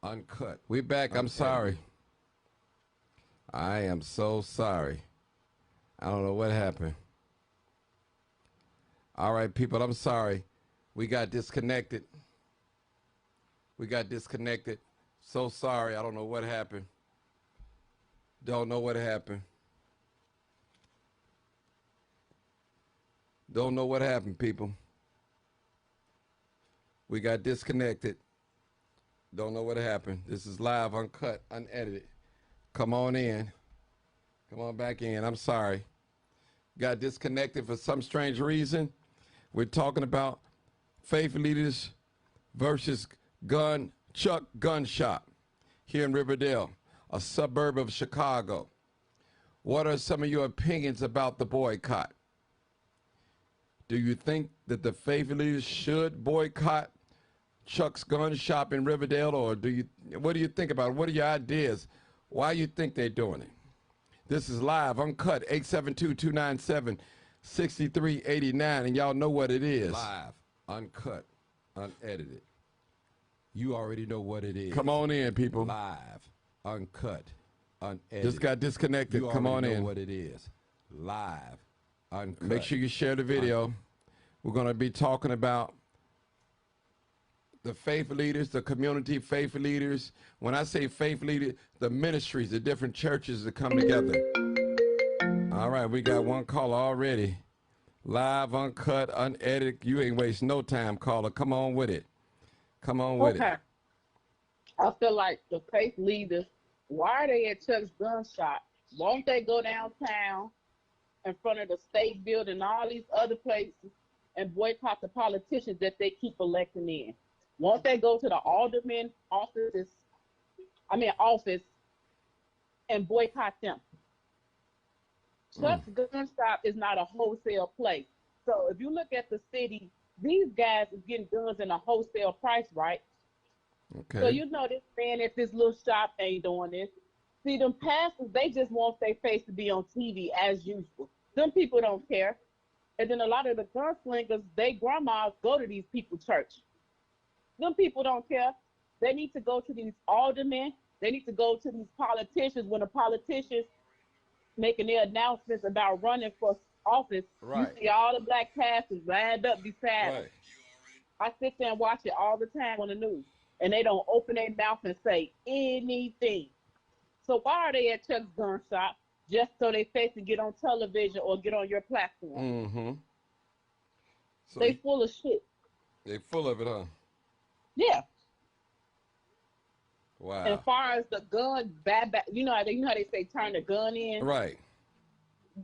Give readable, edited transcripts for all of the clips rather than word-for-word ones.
Uncut. We back. I'm sorry. I am so sorry. I don't know what happened. All right, people, I'm sorry. We got disconnected. We got disconnected. So sorry. I don't know what happened. Don't know what happened. Don't know what happened, people. We got disconnected. Don't know what happened. This is live, uncut, unedited. Come on in. Come on back in. I'm sorry. Got disconnected for some strange reason. We're talking about faith leaders versus Chuck Gun Shop here in Riverdale, a suburb of Chicago. What are some of your opinions about the boycott? Do you think that the faith leaders should boycott Chuck's Gun Shop in Riverdale, or what do you think about it? What are your ideas? Why you think they're doing it? This is live, uncut, 872-297-6389, and y'all know what it is. Live, uncut, unedited. You already know what it is. Come on in, people. Live, uncut, unedited. Just got disconnected. Come on in. You already know what it is. Live, uncut. Make sure you share the video. We're going to be talking about the faith leaders, the community faith leaders. When I say faith leaders, the ministries, the different churches that come together. All right, we got one caller already. Live, uncut, unedited. You ain't waste no time, caller. Come on with it. Come on with it. I feel like the faith leaders, why are they at Chuck's Gun Shop? Won't they go downtown in front of the state building and all these other places and boycott the politicians that they keep electing in? Won't they go to the alderman office and boycott them? Chuck's Gun Shop is not a wholesale place. So if you look at the city, these guys is getting guns in a wholesale price, right? Okay. So you know this man at this little shop ain't doing this. See, them pastors, they just want their face to be on TV as usual. Them people don't care. And then a lot of the gunslingers, they grandmas go to these people's church. Them people don't care. They need to go to these aldermen. They need to go to these politicians. When the politicians making their announcements about running for office, you see all the black pastors lined up beside them. I sit there and watch it all the time on the news, and they don't open their mouth and say anything. So why are they at Chuck's Gun Shop? Just so they face to get on television or get on your platform. Mm-hmm. So they full of shit. They full of it, huh? Yeah. Wow. As far as the gun, you know how they say turn the gun in? Right.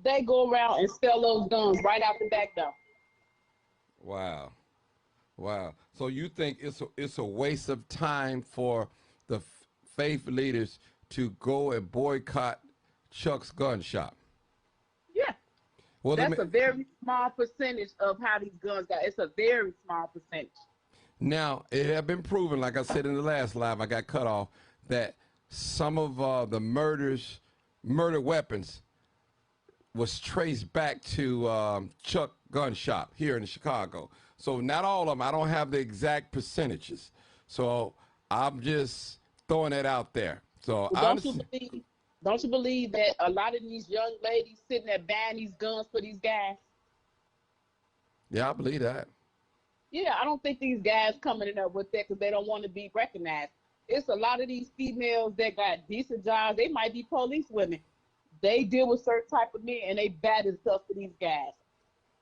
They go around and sell those guns right out the back door. Wow. Wow. So you think it's a waste of time for the faith leaders to go and boycott Chuck's Gun Shop? Yeah. Well, that's a very small percentage of how these guns got. It's a very small percentage. Now, it had been proven, like I said in the last live, I got cut off, that some of the murder weapons was traced back to Chuck Gun Shop here in Chicago. So not all of them. I don't have the exact percentages. So I'm just throwing that out there. So don't you believe that a lot of these young ladies sitting there buying these guns for these guys? Yeah, I believe that. Yeah, I don't think these guys coming in up with that because they don't want to be recognized. It's a lot of these females that got decent jobs. They might be police women. They deal with certain type of men, and they bad and stuff for these guys.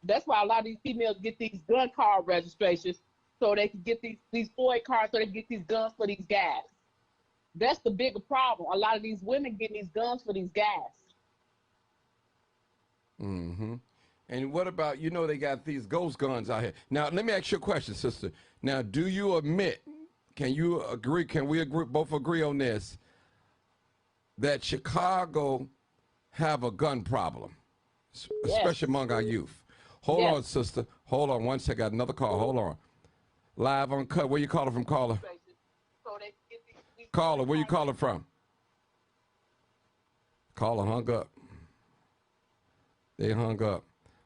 That's why a lot of these females get these gun card registrations so they can get these Floyd cards so they can get these guns for these guys. That's the bigger problem. A lot of these women getting these guns for these guys. Mm-hmm. And what about, they got these ghost guns out here. Now, let me ask you a question, sister. Now, do you admit, can we both agree on this, that Chicago have a gun problem, especially among our youth? Hold on, sister. Hold on one second. I got another call. Hold on. Live uncut. Where you calling from, caller? Caller, where you calling from? Caller hung up. They hung up.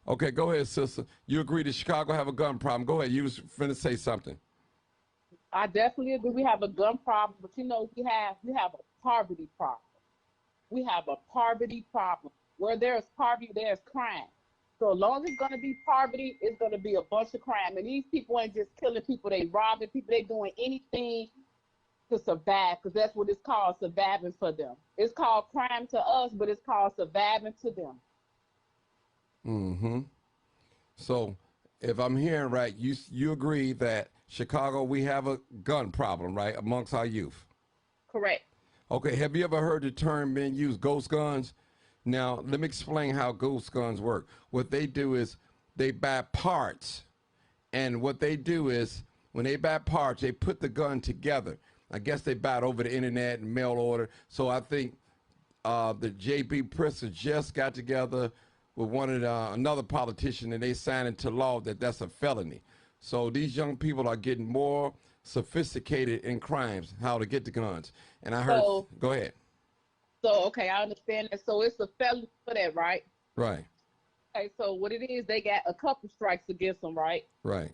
Okay, go ahead, sister. You agree that Chicago have a gun problem. Go ahead. You was finna say something. I definitely agree. We have a gun problem, but we have a poverty problem. We have a poverty problem. Where there's poverty, there's crime. So as long as it's gonna be poverty, it's gonna be a bunch of crime. And these people ain't just killing people; they robbing people. They doing anything to survive, because that's what it's called, surviving for them. It's called crime to us, but it's called surviving to them. Mm-hmm. So, if I'm hearing right, you agree that Chicago we have a gun problem, right, amongst our youth. Correct. Okay. Have you ever heard the term being used, ghost guns? Now, let me explain how ghost guns work. What they do is they buy parts, and what they do is when they buy parts, they put the gun together. I guess they buy it over the internet and mail order. So I think the J.B. Pritzker just got together with another politician, and they signed into law that that's a felony. So these young people are getting more sophisticated in crimes, how to get the guns. And I heard, So, go ahead. so okay, I understand that. So it's a felony for that, right? Right, Okay, so what it is, they got a couple strikes against them, right? right,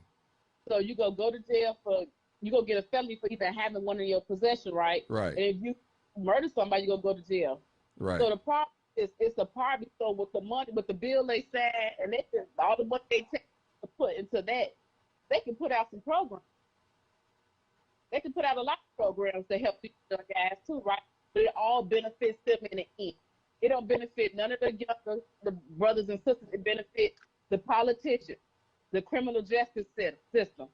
So go to jail for you go get a felony for even having one in your possession, right? right, And if you murder somebody, you go to jail. right. So the problem is it's a poverty. So with the money, with the bill they sign, and they just all the money they take to put into that, they can put out some programs. They can put out a lot of programs to help these young guys too, right? But it all benefits them in the end. It don't benefit none of the brothers and sisters. It benefits the politicians, the criminal justice system.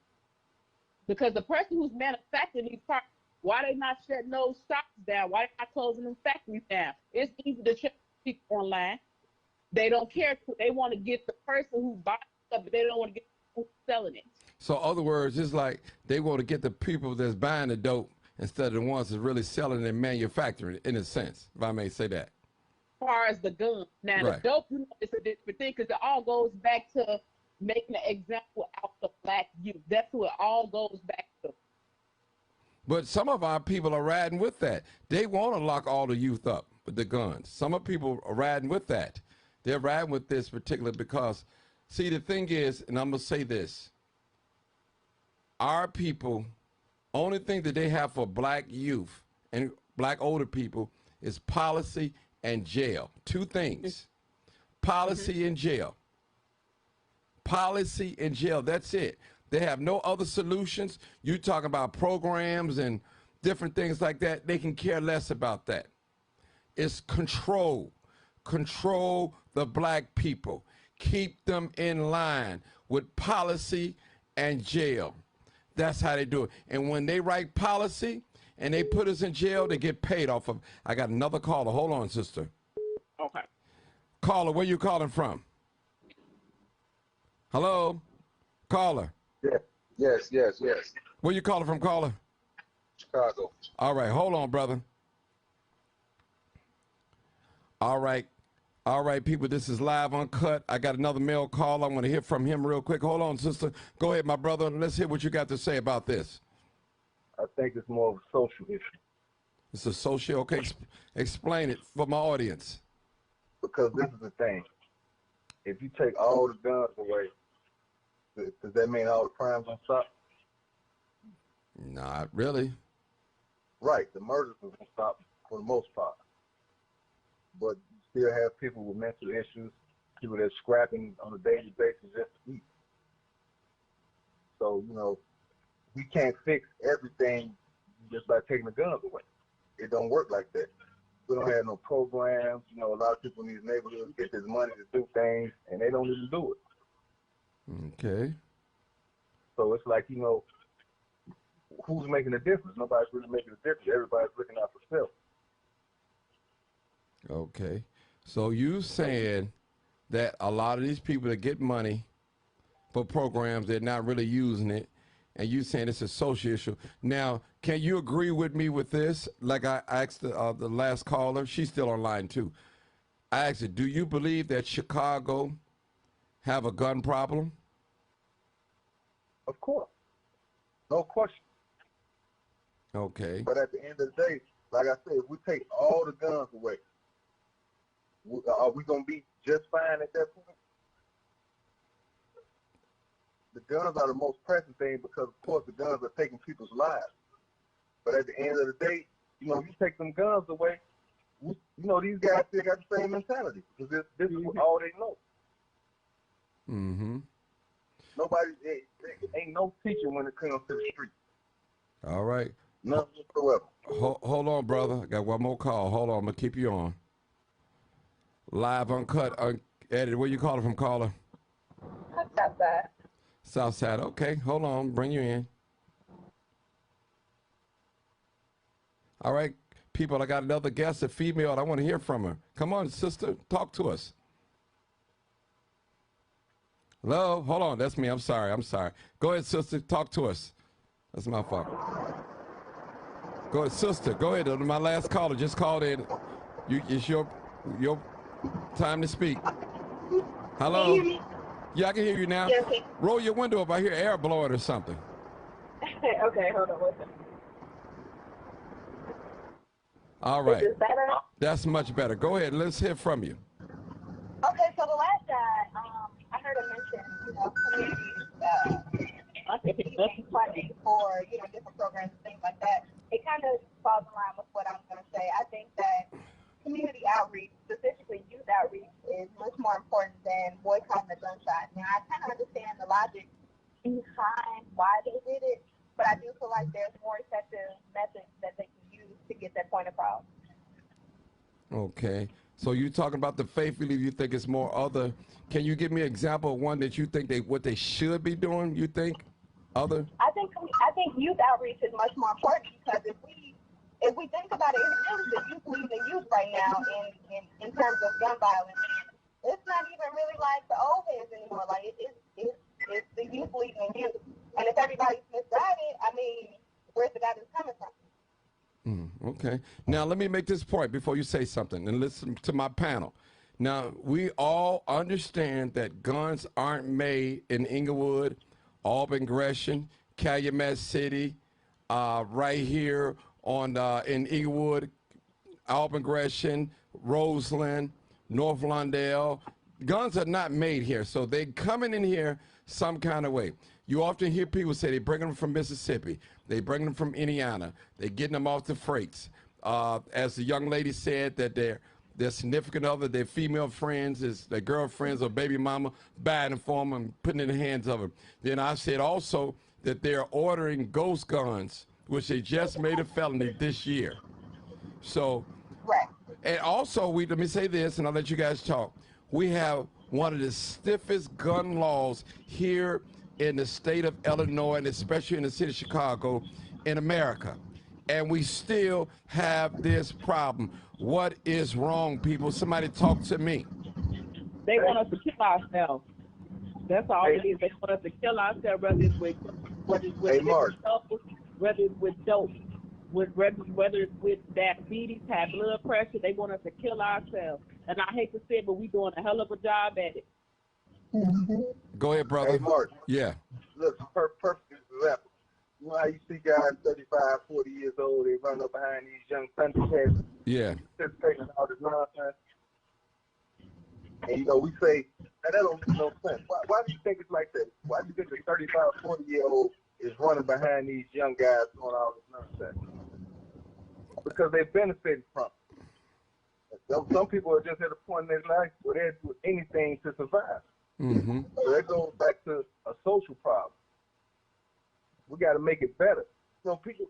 Because the person who's manufacturing these parts, why they not shutting those shops down? Why they not closing them factories down? It's easy to check people online. They don't care. They want to get the person who buys stuff, but they don't want to get who's selling it. So, other words, it's like they want to get the people that's buying the dope instead of the ones that's really selling and manufacturing it, in a sense, if I may say that. As far as the gun, now the Right. dope, it's a different thing because it all goes back to making an example out of black youth. That's what it all goes back to. But some of our people are riding with that. They want to lock all the youth up with the guns. Some of people are riding with that. They're riding with this particular because, see, the thing is, and I'm going to say this, our people, only thing that they have for black youth and black older people is policy and jail. Two things, Mm-hmm. policy and jail. Policy and jail, that's it. They have no other solutions. You talk about programs and different things like that. They can care less about that. It's control. Control the black people. Keep them in line with policy and jail. That's how they do it. And when they write policy and they put us in jail, they get paid off of. I got another caller. Hold on, sister. Okay. Caller, where you calling from? Hello? Caller. Yeah. Yes. Where you calling from, caller? Chicago. All right, hold on, brother. All right. All right, people, this is live uncut. I got another male call. I want to hear from him real quick. Hold on, sister. Go ahead, my brother. Let's hear what you got to say about this. I think it's more of a social issue It's a social, okay? Explain it for my audience. because this is the thing. If you take all the guns away, does that mean all the crimes gonna stop? Not really. Right, the murders are gonna stop for the most part, but you still have people with mental issues, people that's scrapping on a daily basis just to eat. So we can't fix everything just by taking the guns away. It don't work like that. We don't have no programs. A lot of people in these neighborhoods get this money to do things, and they don't even do it. Okay. So it's like, who's making a difference? Nobody's really making a difference. Everybody's looking out for self. Okay. So you saying that a lot of these people that get money for programs, they're not really using it, and you saying it's a social issue. Now, can you agree with me with this? Like I asked the last caller, she's still online too. I asked her, do you believe that Chicago have a gun problem? Of course. No question. Okay. But at the end of the day, like I said, if we take all the guns away, are we going to be just fine at that point? the guns are the most pressing thing because, of course, the guns are taking people's lives. But at the end of the day, you take them guns away, these guys still got the same mentality because this is all they know. Mm-hmm. Nobody, ain't no teacher when it comes to the street. All right. None whatsoever. Hold on, brother. I got one more call. Hold on. I'm going to keep you on. Live, uncut, unedited. Where you calling from, caller? Southside. Southside. Okay. Hold on. Bring you in. All right. People, I got another guest, a female. I want to hear from her. Come on, sister. Talk to us. Hello? Hold on. That's me. I'm sorry. Go ahead, sister. Talk to us. That's my fault. Go ahead, sister. Go ahead. My last caller just called in. It's your time to speak. Hello? Can you hear me? Yeah, I can hear you now. Yeah, okay. Roll your window up. I hear air blowing or something. Okay, hold on one second. All right. Is this better? That's much better. Go ahead. Let's hear from you. Okay, so the last guy, I heard him mention, communities funding for, different programs and things like that. It kind of falls in line with what I'm going to say. I think that community outreach, specifically youth outreach, is much more important than boycotting the gunshot. Now, I kind of understand the logic behind why they did it, but I do feel like there's more effective methods that they can use to get that point across. Okay. So you're talking about the faith belief. You think it's more other. Can you give me an example of one that you think what they should be doing? You think other? I think youth outreach is much more important because if we think about it, it's really the youth leading the youth right now in terms of gun violence. It's not even really like the old heads anymore. Like it's the youth leading the youth. And if everybody's misguided, I mean, where's the guidance coming from? Okay. Now, let me make this point before you say something and listen to my panel. Now, we all understand that guns aren't made in Inglewood, Auburn, Gresham, Calumet City, right here in Inglewood, Auburn, Gresham, Roseland, North Lawndale. Guns are not made here, so they're coming in here some kind of way. You often hear people say they bring them from Mississippi, they bring them from Indiana, they're getting them off the freights. As the young lady said, that their significant other, their female friends, their girlfriends or baby mama, buying them for them and putting it in the hands of them. Then I said also that they're ordering ghost guns, which they just made a felony this year. So, right. And also, let me say this, and I'll let you guys talk. We have one of the stiffest gun laws here in the state of Illinois, and especially in the city of Chicago, in America. And we still have this problem. What is wrong, people? Somebody talk to me. They want us to kill ourselves. That's all it is. They want us to kill ourselves, whether it's with dope, whether it's with diabetes, high blood pressure. They want us to kill ourselves. And I hate to say it, but we're doing a hell of a job at it. Go ahead, brother. Hey, Mark. Yeah. Look, perfect example. You know how you see guys 35, 40 years old, they run up behind these young thundercats. Yeah. Participating in all this nonsense. And, we say, that don't make no sense. Why do you think it's like that? Why do you think the 35, 40-year-old is running behind these young guys doing all this nonsense? Because they're benefiting from it. Some people are just at a point in their life where they'll do anything to survive. Mm-hmm. So that goes back to a social problem. We got to make it better. So people,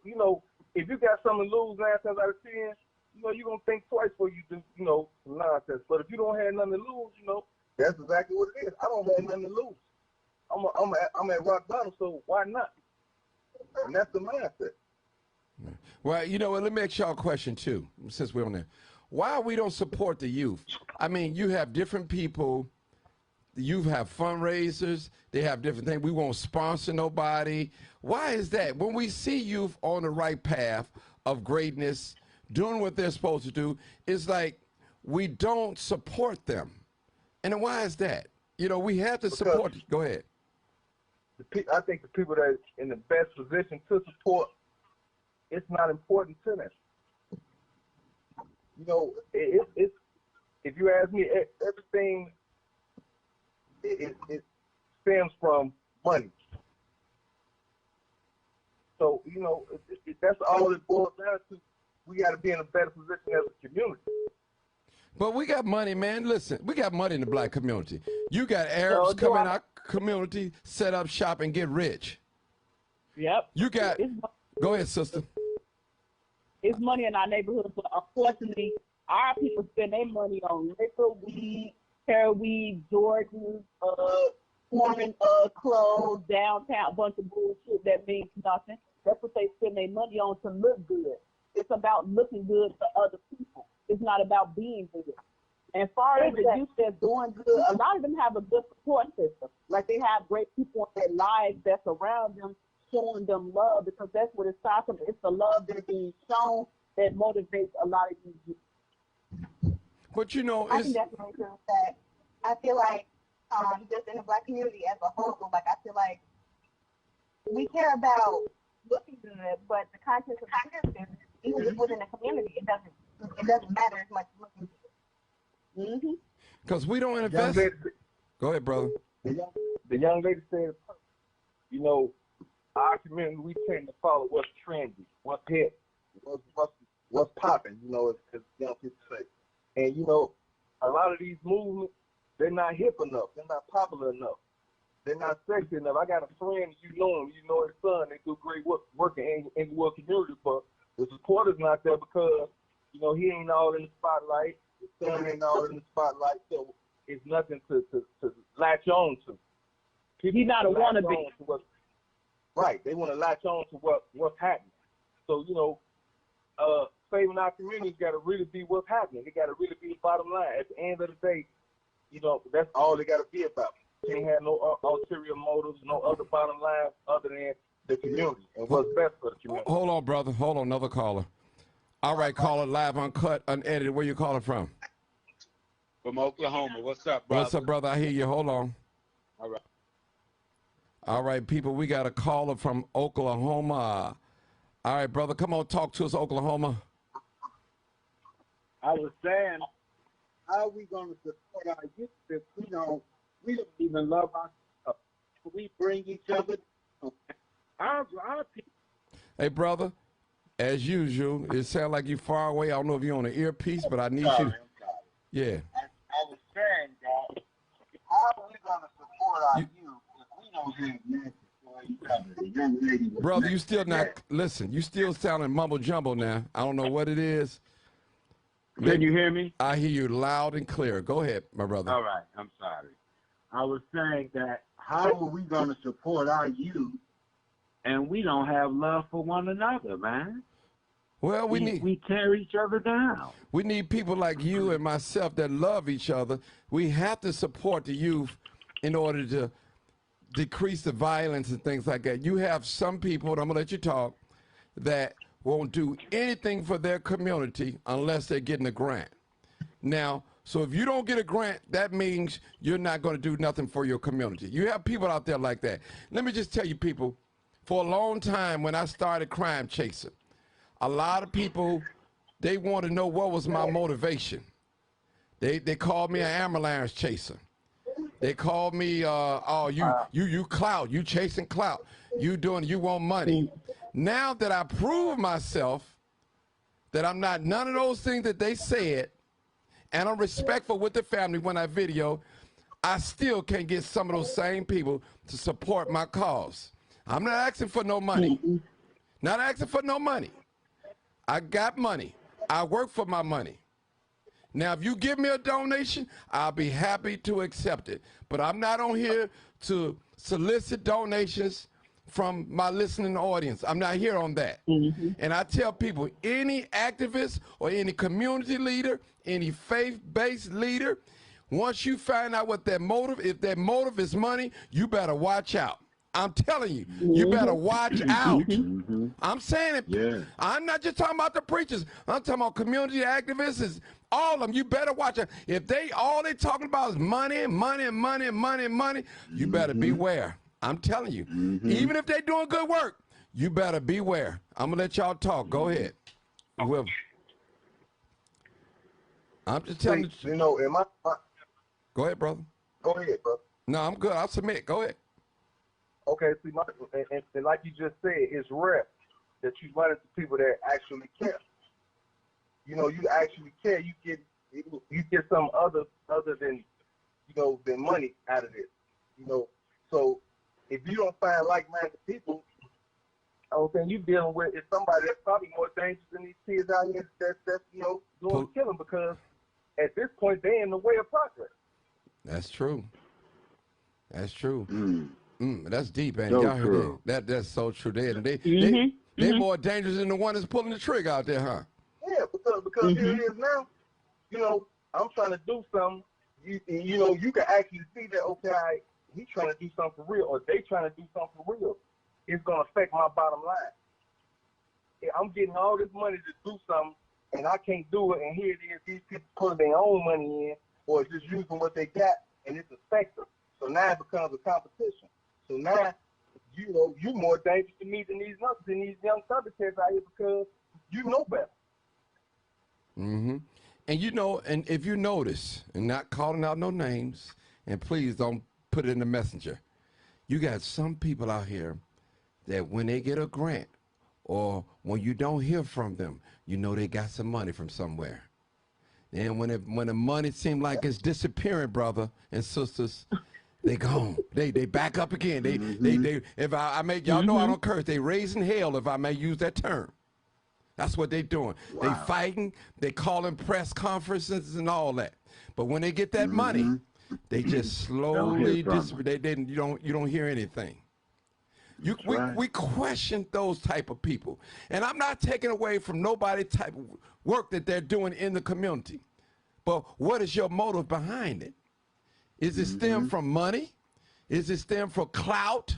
if you got something to lose 9 times out of 10, you're going to think twice before you do, some nonsense. But if you don't have nothing to lose, that's exactly what it is. I don't have nothing to lose. I'm at rock bottom, so why not? And that's the mindset. Well, let me ask y'all a question, too, since we're on there. Why we don't support the youth? I mean, you have different people. You have fundraisers. They have different things. We won't sponsor nobody. Why is that? When we see youth on the right path of greatness, doing what they're supposed to do, it's like we don't support them. And why is that? We have to support. Go ahead. I think the people that are in the best position to support, it's not important to them. It's if you ask me, everything it stems from money. So, that's all it boils down to. We got to be in a better position as a community. But we got money, man. Listen, we got money in the black community. You got Arabs come in our community, set up shop, and get rich. Yep. You got. Go ahead, sister. It's money in our neighborhood, but unfortunately, our people spend their money on liquor, weed, hair weed, Jordans, foreign clothes, downtown, bunch of bullshit that means nothing. That's what they spend their money on to look good. It's about looking good for other people. It's not about being good. And as far as the youth that's doing good, a lot of them have a good support system. Like they have great people in their lives that's around them, showing them love, because that's what it starts from. It's the love that's being shown that motivates a lot of these youth. But I can definitely agree with that. I feel like just in the black community as a whole, like I feel like we care about looking good, but the content of the character, even just within the community, it doesn't matter as much as looking good. Because we don't invest. Go ahead, brother. The young lady said, our community, we tend to follow what's trendy, what's hip, what's popping, as young people say. And, a lot of these movements, they're not hip enough. They're not popular enough. They're not sexy enough. I got a friend, you know him, you know his son. They do great work in the community, but the support is not there because, he ain't all in the spotlight. His son ain't all in the spotlight, so it's nothing to latch on to. He's not a wannabe. Right. They want to latch on to what's happening. So, saving our community got to really be what's happening. It got to really be the bottom line. At the end of the day, that's all they got to be about. Can't have no ulterior motives, no other bottom line other than the community and what's best for the community. Hold on, brother. Hold on, another caller. All right, caller, live, uncut, unedited. Where you calling from? From Oklahoma. What's up, brother? What's up, brother? I hear you. Hold on. All right. All right, people, we got a caller from Oklahoma. All right, brother, come on, talk to us, Oklahoma. I was saying, how are we going to support our youth if we don't even love ourselves? We bring each other down. Our people. Hey, brother, as usual, it sounds like you're far away. I don't know if you're on an earpiece, but I need you to. Yeah. I was saying that, how are we going to support our youth if we don't have matches for each other? The young lady. Brother, you still not, listen, you still sounding mumble jumble now. I don't know what it is. Can you hear me? I hear you loud and clear. Go ahead, my brother. All right. I'm sorry. I was saying that how are we going to support our youth and we don't have love for one another, man? Well, we tear each other down. We need people like you and myself that love each other. We have to support the youth in order to decrease the violence and things like that. You have some people, and I'm going to let you talk, that won't do anything for their community unless they're getting a grant. Now, so if you don't get a grant, that means you're not going to do nothing for your community. You have people out there like that. Let me just tell you, people, for a long time when I started crime chasing, a lot of people, they want to know what was my motivation. They called me an ambulance chaser. They called me, you clout, you chasing clout, you want money. Now that I prove myself that I'm not none of those things that they said, and I'm respectful with the family when I video, I still can't get some of those same people to support my cause. I'm not asking for no money. Not asking for no money. I got money. I work for my money. Now, if you give me a donation, I'll be happy to accept it. But I'm not on here to solicit donations from my listening audience. I'm not here on that. And I tell people, any activist or any community leader, any faith-based leader, once you find out what their motive, if their motive is money, you better watch out. I'm telling you, you better watch out. I'm saying it. Yeah. I'm not just talking about the preachers. I'm talking about community activists. All of them. You better watch out. If all they talking about is money, money, money, money, money, you better beware. I'm telling you. Even if they're doing good work, you better beware. I'm going to let y'all talk. Go ahead. Whoever. I'm just telling you. In Go ahead, brother. Go ahead, brother. No, I'm good. I'll submit. Go ahead. Okay, see, and like you just said, it's rare that you run into people that actually care. You know, you actually care. You get some other than than money out of it. You know, so if you don't find like-minded people, I don't think you're dealing with is somebody that's probably more dangerous than these kids out here that's doing killing, because at this point they're in the way of progress. That's true. That's true. Mm. That's deep, man. So Y'all heard true. that's so true. Mm-hmm. They more dangerous than the one that's pulling the trigger out there, huh? Yeah, because here it is now. You know, I'm trying to do something. You can actually see that. Okay, he's trying to do something for real, or they trying to do something for real. It's gonna affect my bottom line. I'm getting all this money to do something, and I can't do it. And here it is, these people putting their own money in, or just using what they got, and it's effective. So now it becomes a competition. So now, you more dangerous to me than these young Thundercats out here, because you know better. Mm-hmm. And if you notice, and not calling out no names, and please don't put it in the messenger, you got some people out here that when they get a grant, or when you don't hear from them, you know they got some money from somewhere. And when the money seems like it's disappearing, brother and sisters, they gone. They back up again. They if I may, y'all know I don't curse. They raising hell, if I may use that term. That's what they doing. Wow. They fighting. They calling press conferences and all that. But when they get that money, they just slowly you don't hear anything. We question those type of people, and I'm not taking away from nobody type of work that they're doing in the community. But what is your motive behind it? Is it stem from money? Is it stem from clout?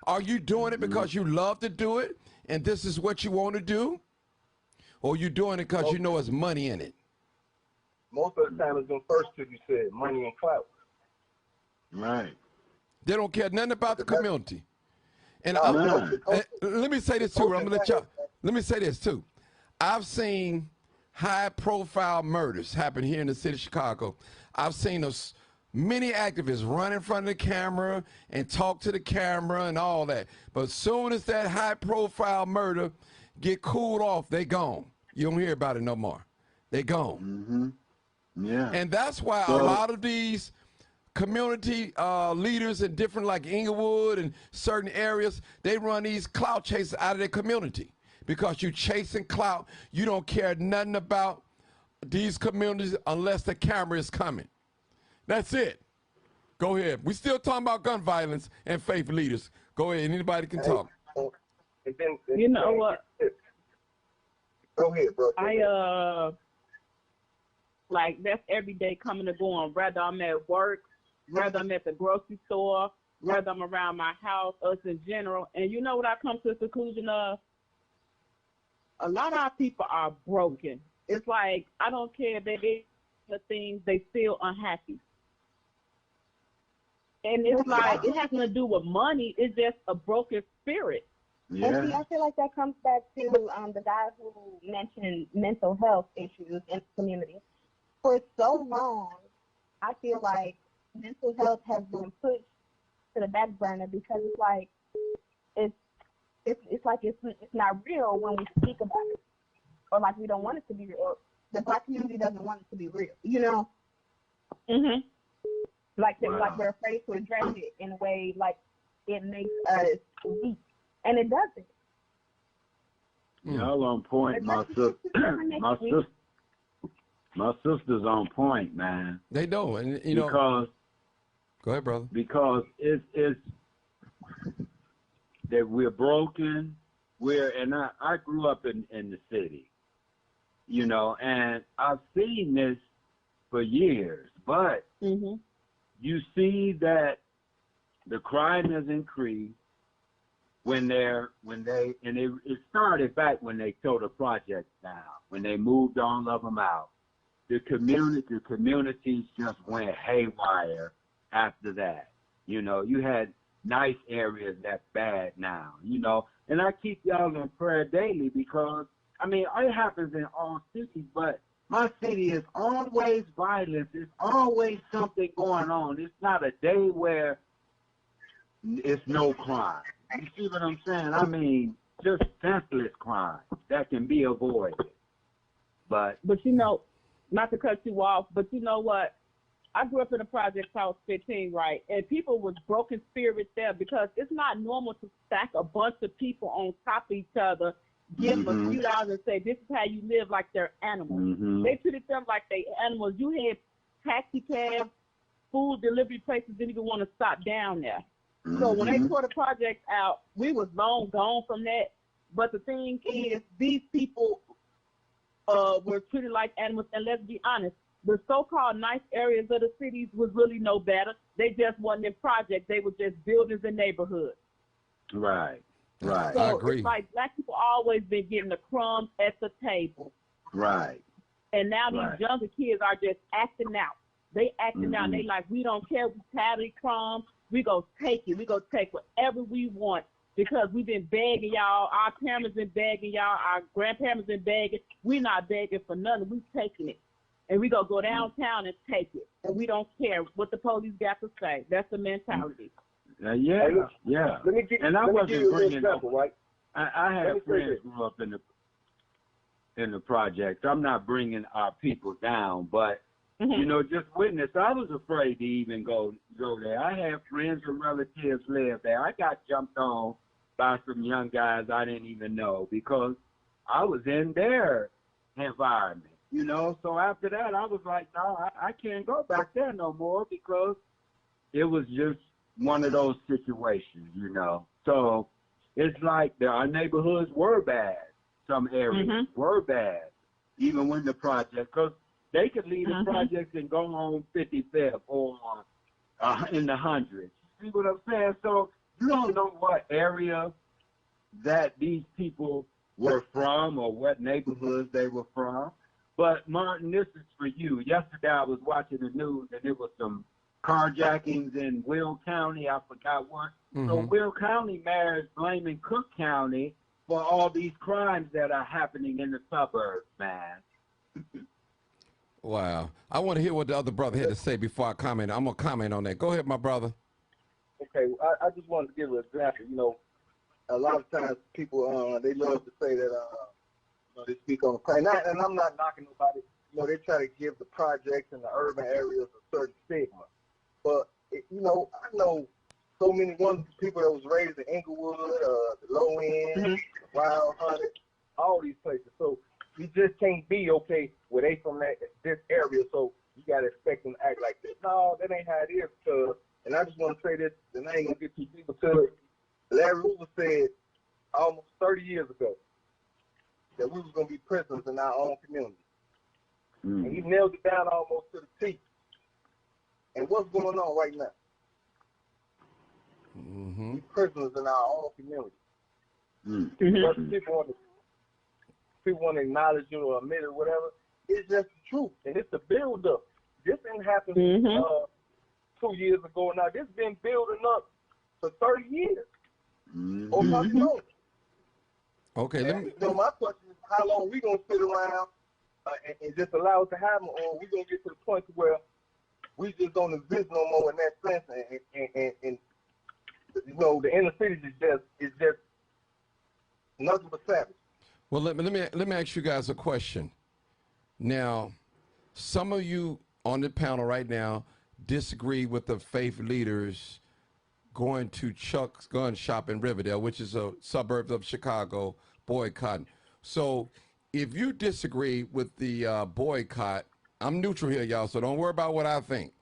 Are you doing it because you love to do it, and this is what you want to do? Or you doing it because you know there's money in it? Most of the time it's the first two you said, money and clout. Right. They don't care nothing about the community. And let me say this too. I'm gonna let y'all. Let me say this too. I've seen high-profile murders happen here in the city of Chicago. I've seen many activists run in front of the camera and talk to the camera and all that. But as soon as that high-profile murder get cooled off, they gone. You don't hear about it no more. They gone. Yeah. And that's why a lot of these community leaders in different, like Inglewood and certain areas, they run these clout chases out of their community, because you chasing clout. You don't care nothing about these communities unless the camera is coming. That's it. Go ahead. We still talking about gun violence and faith leaders. Go ahead. Anybody can talk. You know what? Go ahead, bro. Like, that's every day coming and going. Whether I'm at work, whether I'm at the grocery store, whether I'm around my house, us in general. And you know what I come to the conclusion of? A lot of our people are broken. It's like, I don't care if they do the things, they feel unhappy. And it's like, it has nothing to do with money. It's just a broken spirit. Yeah. And see, I feel like that comes back to the guy who mentioned mental health issues in the community. For so long, I feel like mental health has been pushed to the back burner, because it's like it's not real when we speak about it, or like we don't want it to be real. Or the Black community doesn't want it to be real, you know. Like we're afraid to address it in a way like it makes us weak, and it doesn't. Y'all on point, my sister's on point, man. They know, and because go ahead, brother. Because it's that we're broken. I grew up in the city, and I've seen this for years, but you see that the crime has increased it started back when they tore the projects down, when they moved all of them out. The communities just went haywire after that. You had nice areas that's bad now, and I keep y'all in prayer daily, because, it happens in all cities, but my city is always violence. There's always something going on. It's not a day where it's no crime. You see what I'm saying? I mean, just senseless crime that can be avoided. But you know, not to cut you off, but you know what? I grew up in a project house 15, right? And people with broken spirits there because it's not normal to stack a bunch of people on top of each other, give them a few dollars and say, this is how you live like they're animals. They treated them like they animals. You had taxi cabs, food delivery places didn't even want to stop down there. So when they tore the project out, we was long gone from that. But the thing is, these people were treated like animals. And let's be honest, the so-called nice areas of the cities was really no better. They just wasn't in projects. They were just buildings and neighborhoods. Right, right. So I agree. it's like black people always been getting the crumbs at the table. Right. And now these younger kids are just acting out. They acting out. They like, we don't care. We tired of these crumbs. We go take it. We go take whatever we want because we've been begging y'all. Our parents been begging y'all. Our grandparents been begging. We're not begging for nothing. We taking it. And we go downtown and take it. And we don't care what the police got to say. That's the mentality. Yeah. Let me give And I you wasn't an bringing example, right? I have friends who grew up in the projects. I'm not bringing our people down, but you know, just witness. I was afraid to even go there. I have friends and relatives live there. I got jumped on by some young guys I didn't even know because I was in their environment. You know, so after that, I was like, no, I can't go back there no more because it was just one of those situations, you know. So it's like our neighborhoods were bad. Some areas were bad, even when the project, because they could leave the projects and go on 55th or in the hundreds. See what I'm saying? So you don't know what area that these people were from or what neighborhoods they were from. But, Martin, this is for you. Yesterday I was watching the news, and there was some carjackings in Will County. I forgot what. So Will County mayor is blaming Cook County for all these crimes that are happening in the suburbs, man. Wow. I want to hear what the other brother had to say before I comment. I'm going to comment on that. Go ahead, my brother. Okay, I just wanted to give an example. You know, a lot of times people, they love to say that, they speak on the plane. And I'm not knocking nobody. You know, they try to give the projects and the urban areas a certain stigma. But, you know, I know so many wonderful people that was raised in Inglewood, the Low End, Wild Hunted, all these places. So you just can't be okay where they from this area, so you got to expect them to act like this. No, that ain't how it is. And I just want to say this, and I ain't going to get too deep into it. Larry Hoover said almost 30 years ago that we was going to be prisoners in our own community. And he nailed it down almost to the T. And what's going on right now? We prisoners in our own community. But people want to acknowledge you or admit it or whatever. It's just the truth. And it's the build-up. This didn't happen 2 years ago. Now, this been building up for 30 years. Or much more. Okay, let me. So my question is, how long we gonna sit around and just allow it to happen, or we gonna get to the point where we just don't exist no more in that sense, and you know the inner city is just nothing but savage. Well, let me ask you guys a question. Now, some of you on the panel right now disagree with the faith leaders going to Chuck's gun shop in Riverdale, which is a suburb of Chicago, boycotting. So if you disagree with the boycott, I'm neutral here, y'all, so don't worry about what I think.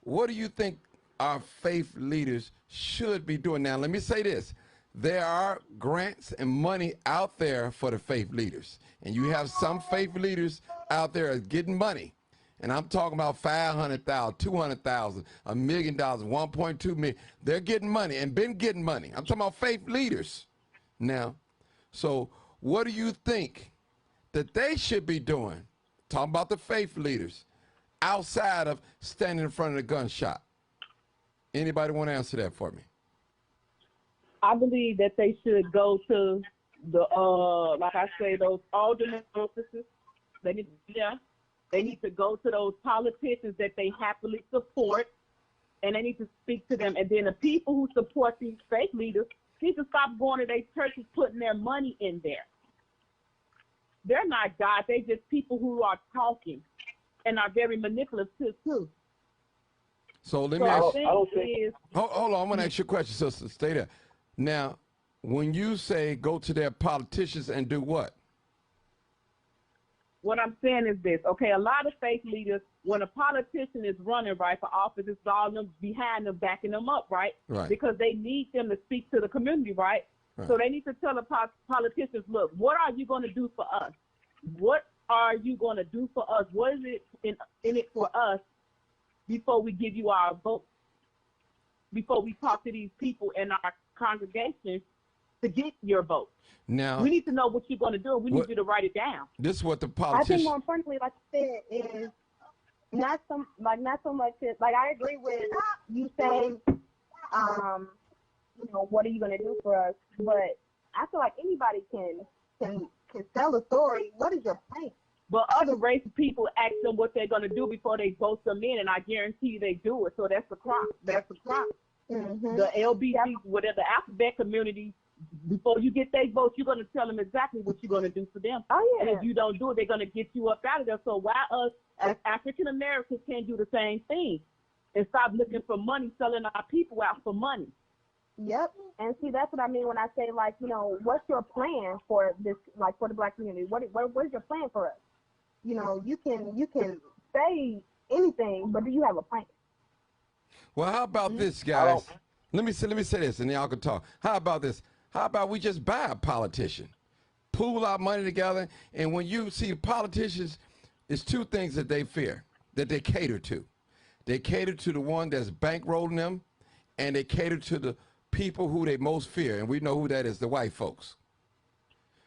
What do you think our faith leaders should be doing? Now, let me say this. There are grants and money out there for the faith leaders. And you have some faith leaders out there getting money. And I'm talking about $500,000, $200,000, $1 million, $1.2 million. They're getting money and been getting money. I'm talking about faith leaders now. So what do you think that they should be doing? Talking about the faith leaders outside of standing in front of the gun shop. Anybody want to answer that for me? I believe that they should go to the, like I say, those alderman offices. They need to go to those politicians that they happily support and they need to speak to them. And then the people who support these fake leaders need to stop going to their churches, putting their money in there. They're not God. They're just people who are talking and are very manipulative too. So let So me I ask. think Hold on. I'm gonna ask you a question, sister. Stay there. Now, when you say go to their politicians and do what? what I'm saying is this, okay, a lot of fake leaders, when a politician is running, right, for office, it's all them behind them, backing them up, right? Right. Because they need them to speak to the community, right? So they need to tell the politicians, look, what are you going to do for us? What are you going to do for us? What is it in it for us before we give you our vote? Before we talk to these people in our congregation to get your vote. Now, we need to know what you're going to do. We need you to write it down. This is what the I think politicians. more importantly, like I said, is not so much as, like, I agree with you saying, what are you gonna do for us? But I feel like anybody can tell a story. What is your plan? But other race people ask them what they're gonna do before they vote them in, and I guarantee you they do it. So that's the crime. That's the crime. Mm-hmm. The LBG, whatever, the alphabet community, before you get their votes, you're going to tell them exactly what you're going to do for them. Oh, yeah. And if you don't do it, they're going to get you up out of there. So why us as African Americans can't do the same thing and stop looking for money, selling our people out for money? Yep. And see, that's what I mean when I say, like, what's your plan for this, like, for the Black community? What is your plan for us? You can say anything, but do you have a plan? Well, how about this, guys? Let me say this, and y'all can talk. How about this? How about we just buy a politician, pool our money together, and when you see the politicians, it's two things that they fear, that they cater to. They cater to the one that's bankrolling them, and they cater to the people who they most fear, and we know who that is, the white folks.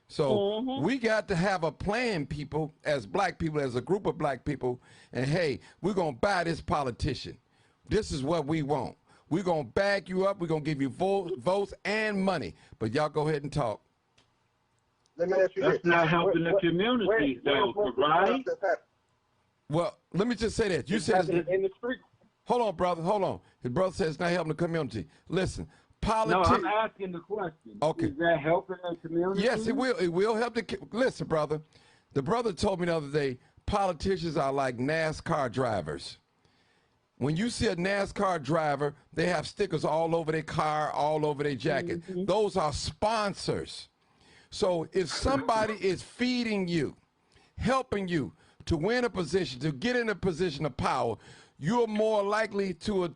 So we got to have a plan, people, as black people, as a group of black people, and hey, we're going to buy this politician. This is what we want. We're going to back you up. We're going to give you votes and money. But y'all go ahead and talk. Let me ask you That's this. not helping the community, though, right? Well, let me just say that. You said in the street. Hold on, brother. Hold on. His brother says it's not helping the community. Listen, No, I'm asking the question. Okay. Is that helping the community? Yes, it will. It will help listen, brother. The brother told me the other day, politicians are like NASCAR drivers. When you see a NASCAR driver, they have stickers all over their car, all over their jacket. Those are sponsors. So if somebody is feeding you, helping you to win a position, to get in a position of power, you're more likely to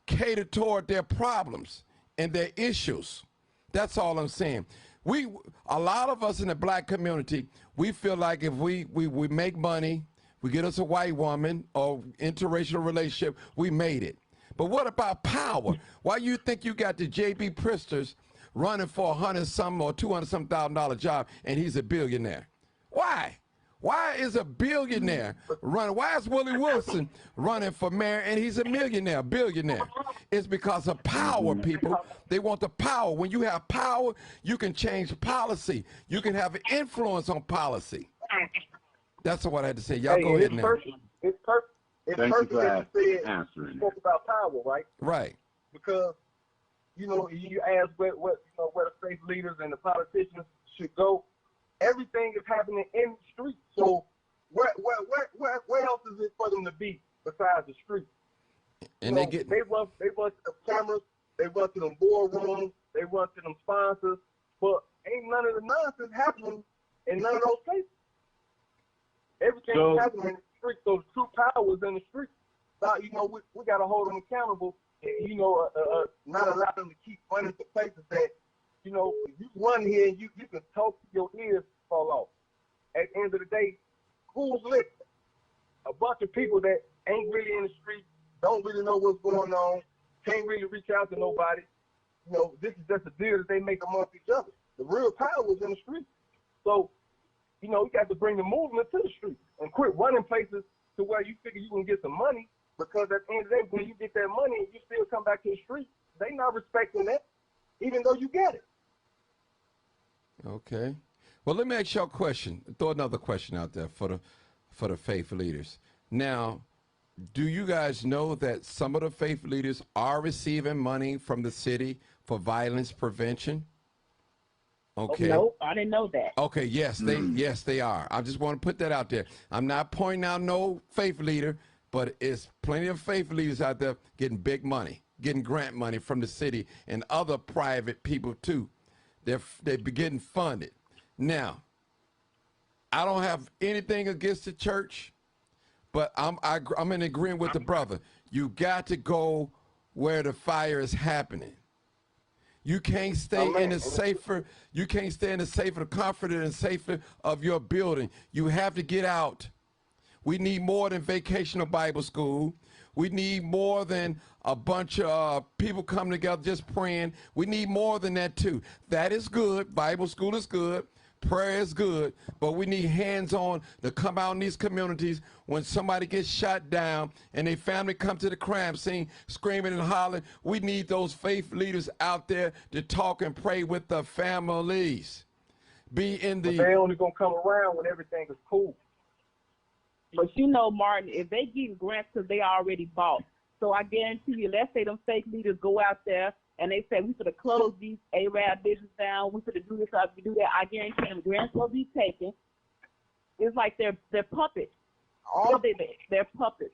cater toward their problems and their issues. That's all I'm saying. A lot of us in the black community, we feel like if we make money, we get us a white woman or interracial relationship, we made it. But what about power? Why you think you got the J.B. Pristers running for $100-some or $200-some thousand job and he's a billionaire? Why? Why is a billionaire running? Why is Willie Wilson running for mayor and he's a billionaire? It's because of power, people. They want the power. When you have power, you can change policy. You can have influence on policy. That's what I had to say. Y'all go ahead now. It's perfect. It's Thank perfect you for that you said answering you spoke about power, right? Right. Because you asked where the state leaders and the politicians should go. Everything is happening in the street. So where else is it for them to be besides the street? And they run to the cameras, they run to them boardrooms, they run to them sponsors, but ain't none of the nonsense happening in none of those places. Everything is happening in the street. Those true powers in the street. So, we got to hold them accountable. And, not allow them to keep running to places that, if you run here and you can talk to your ears fall off. At the end of the day, who's listening? A bunch of people that ain't really in the street, don't really know what's going on, can't really reach out to nobody. This is just a deal that they make amongst each other. The real power is in the street. So, you got to bring the movement to the street and quit running places to where you figure you can get some money, because at the end of the day, when you get that money and you still come back to the street, they not respecting that, even though you get it. Okay. Well, let me ask y'all a question. Throw another question out there for the faith leaders. Now, Do you guys know that some of the faith leaders are receiving money from the city for violence prevention? Oh, Okay. no, I didn't know that. Okay, yes they are. I just want to put that out there. I'm not pointing out no faith leader, but it's plenty of faith leaders out there getting big money, getting grant money from the city and other private people too. They're getting funded. Now, I don't have anything against the church, but I'm in agreement with the brother. You got to go where the fire is happening. You can't stay in the safer. You can't stay in the safer, comforted and safer of your building. You have to get out. We need more than vacational Bible school. We need more than a bunch of people coming together just praying. We need more than that too. That is good. Bible school is good. Prayer is good, but we need hands-on to come out in these communities when somebody gets shot down and their family come to the crime scene screaming and hollering. We need those faith leaders out there to talk and pray with the families. Be in the... But they only going to come around when everything is cool. But you know, Martin, if they get grants because they already bought. So I guarantee you, let's say them fake leaders go out there and they say, we should have closed these Arab business down. We should have do this, we do that. I guarantee them grants will be taken. It's like they're puppets. All they're puppets.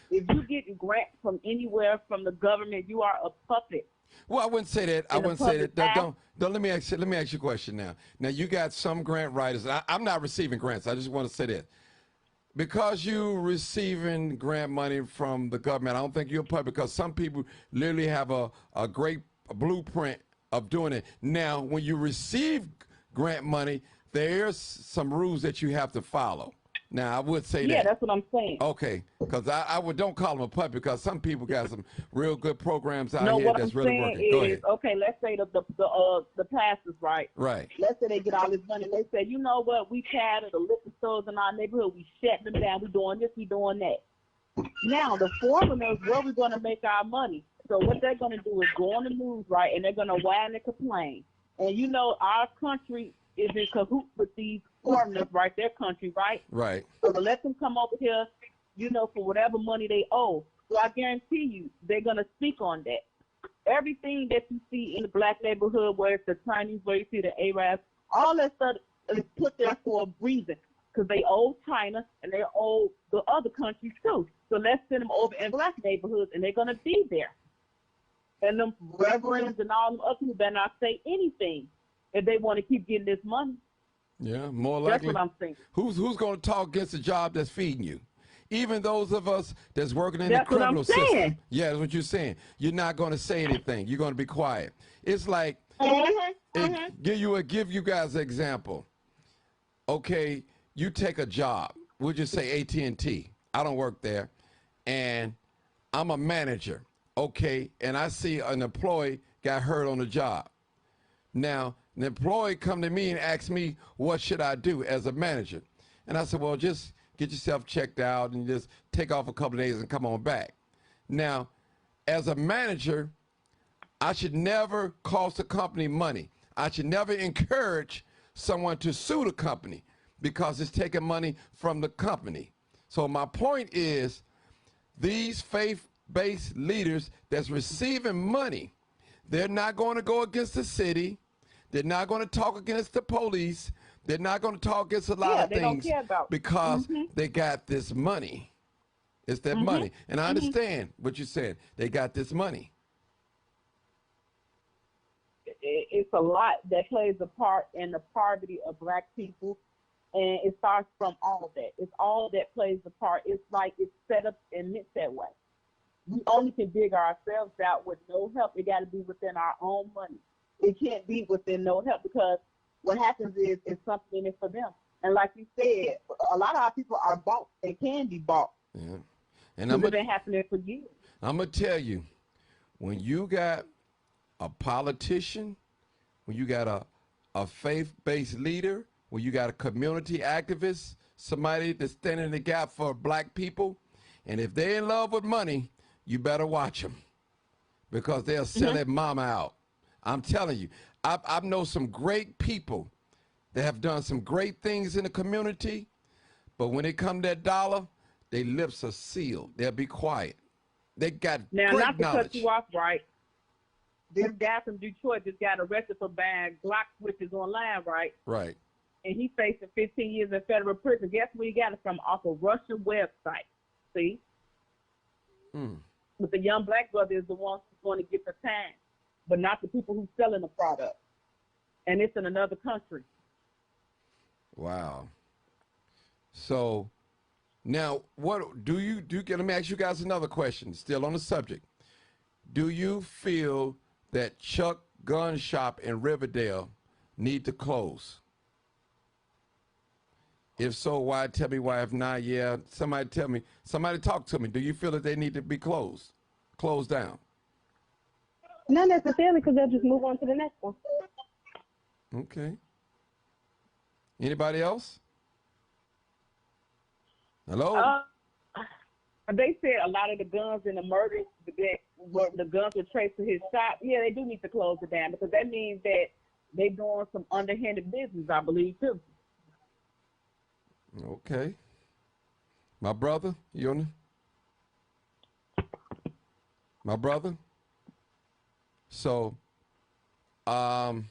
If you get grants from anywhere from the government, you are a puppet. Well, I wouldn't say that. I wouldn't say that. Don't. Let me ask you a question now. Now you got some grant writers. I'm not receiving grants. I just want to say that. Because you're receiving grant money from the government, I don't think you're a puppet, because some people literally have a great blueprint of doing it. Now, when you receive grant money, there's some rules that you have to follow. Now, I would say that. Yeah, that's what I'm saying. Okay, because I would don't call them a puppet, because some people got some real good programs out here that's really working. Go ahead. Okay, let's say the pastors, right? Right. Let's say they get all this money. They say, you know what? We tired of the liquor stores in our neighborhood. We shut them down. We doing this. We doing that. Now the foreigners, where we going to make our money? So what they're going to do is go on the news, right? And they're going to whine and complain. And you know, our country is in cahoots with these foreigners, right? Their country, right? Right. So to let them come over here, you know, for whatever money they owe. So I guarantee you, they're going to speak on that. Everything that you see in the black neighborhood, where it's the Chinese, where you see the Arabs, all that stuff is put there for a reason, because they owe China and they owe the other countries too. So let's send them over in black neighborhoods, and they're going to be there. And them reverends and all them other people better not say anything if they want to keep getting this money. Yeah, more likely. That's what I'm saying. Who's going to talk against the job that's feeding you? Even those of us that's working in the criminal system. Yeah, that's what you're saying. You're not going to say anything. You're going to be quiet. It's like, give you guys an example. Okay, you take a job. We'll just say AT&T. I don't work there, and I'm a manager. Okay, and I see an employee got hurt on the job. Now, the employee come to me and ask me, what should I do as a manager? And I said, well, just get yourself checked out and just take off a couple of days and come on back. Now, as a manager, I should never cost the company money. I should never encourage someone to sue the company because it's taking money from the company. So my point is, these faith-based leaders that's receiving money, they're not going to go against the city. They're not going to talk against the police. They're not going to talk against a lot of things because they got this money. It's that money. And I understand what you're saying. They got this money. It's a lot that plays a part in the poverty of black people. And it starts from all that. It's all that plays a part. It's like it's set up and meant that way. We only can dig ourselves out with no help. It got to be within our own money. It can't be within no help, because what happens is it's something in it for them. And like you said, a lot of our people are bought. They can be bought. Yeah. And it's been happening for years. I'm going to tell you, when you got a politician, when you got a faith-based leader, when you got a community activist, somebody that's standing in the gap for black people, and if they're in love with money, you better watch them, because they'll sell their mama out. I'm telling you, I know some great people that have done some great things in the community, but when it comes to that dollar, Their lips are sealed. They'll be quiet. They got Now, great not to cut knowledge. you off, right? This guy from Detroit just got arrested for buying Glock switches online, right? Right. And he's facing 15 years in federal prison. Guess where he got it from? Off a Russian website. See? But the young black brother is the one who's going to get the time, but not the people who's selling the product. And it's in another country. Wow. So now, what do you get? Let me ask you guys another question, still on the subject. Do you feel that Chuck Gun Shop in Riverdale need to close? If so, why? Tell me why. If not, yeah, somebody tell me. Somebody talk to me. Do you feel that they need to be closed down? Not necessarily, because they'll just move on to the next one. Okay. Anybody else? Hello? They said a lot of the guns and the murders, the guns were traced to his shop. Yeah, they do need to close it down because that means that they're doing some underhanded business, I believe, too. Okay. My brother, you on it? My brother? So, I'm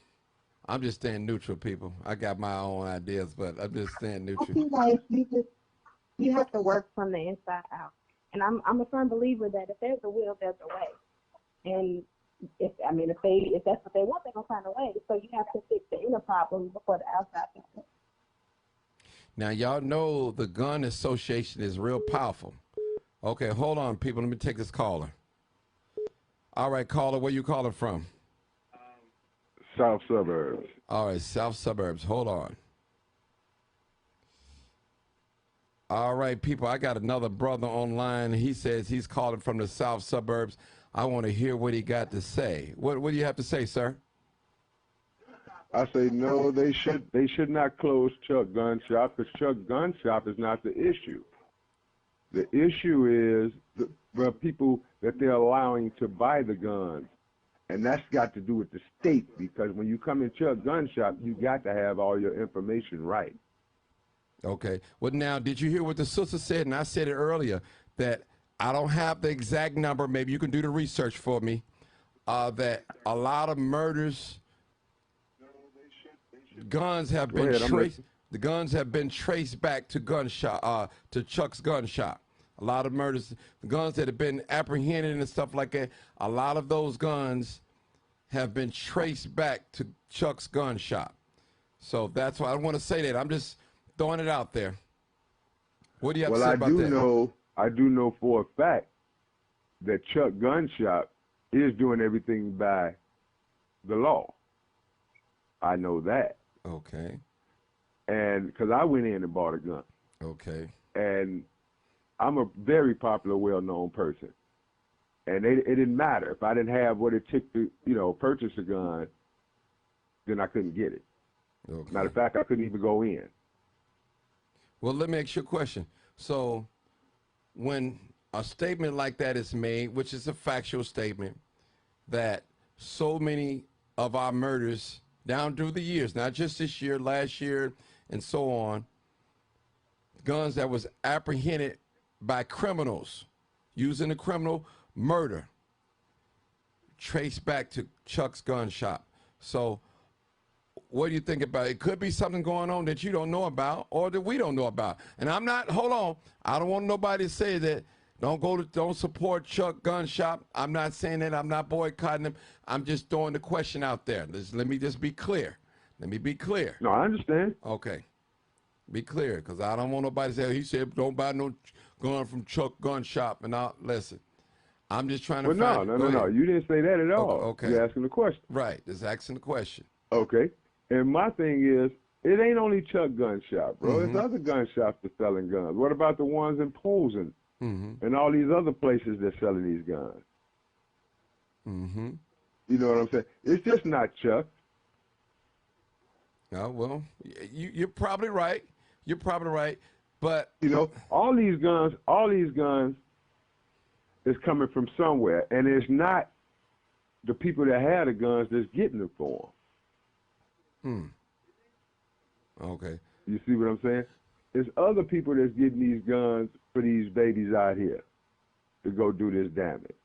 just staying neutral, people. I got my own ideas, but I'm just staying I neutral. feel like you have to work from the inside out. And I'm a firm believer that if there's a will, there's a way. And if that's what they want, they're gonna find a way. So you have to fix the inner problem before the outside problem. Now, y'all know the gun association is real powerful. Okay, hold on, people. Let me take this caller. All right, caller, where you calling from? South suburbs. All right, South suburbs. Hold on. All right, people, I got another brother online. He says he's calling from the South suburbs. I want to hear what he got to say. What do you have to say, sir? I say no. They should not close Chuck Gun Shop because Chuck Gun Shop is not the issue. The issue is the people that they're allowing to buy the guns, and that's got to do with the state because when you come in Chuck Gun Shop, you got to have all your information right. Okay. Well, now, did you hear what the sister said? And I said it earlier that I don't have the exact number. Maybe you can do the research for me. That a lot of murders. Guns have been traced. The guns have been traced back to to Chuck's gun shop. A lot of murders, the guns that have been apprehended and stuff like that. A lot of those guns have been traced back to Chuck's gun shop. So that's why I want to say that. I'm just throwing it out there. What do you have to say about that? I do know for a fact that Chuck Gun Shop is doing everything by the law. I know that. Okay. And because I went in and bought a gun. Okay. And I'm a very popular, well-known person. And it didn't matter. If I didn't have what it took to, purchase a gun, then I couldn't get it. Okay. Matter of fact, I couldn't even go in. Well, let me ask you a question. So when a statement like that is made, which is a factual statement, that so many of our murders down through the years, not just this year, last year, and so on, guns that was apprehended by criminals using a criminal murder, traced back to Chuck's gun shop. So what do you think about it? It could be something going on that you don't know about or that we don't know about. And I'm not, hold on, I don't want nobody to say that don't support Chuck gun shop. I'm not saying that. I'm not boycotting them. I'm just throwing the question out there. Let me just be clear. Let me be clear. No, I understand. Okay. Be clear, because I don't want nobody to say, he said, don't buy no gun from Chuck gun shop. And I'll listen. I'm just trying to find. No. You didn't say that at all. Okay. You're asking the question. Right. Just asking the question. Okay. And my thing is, it ain't only Chuck gun shop, bro. There's other gun shops that selling guns. What about the ones in Polson and all these other places that's selling these guns? You know what I'm saying? It's just not Chuck. Oh, well, you're probably right. You're probably right. But all these guns is coming from somewhere, and it's not the people that have the guns that's getting them for them. Okay. You see what I'm saying? There's other people that's getting these guns for these babies out here to go do this damage.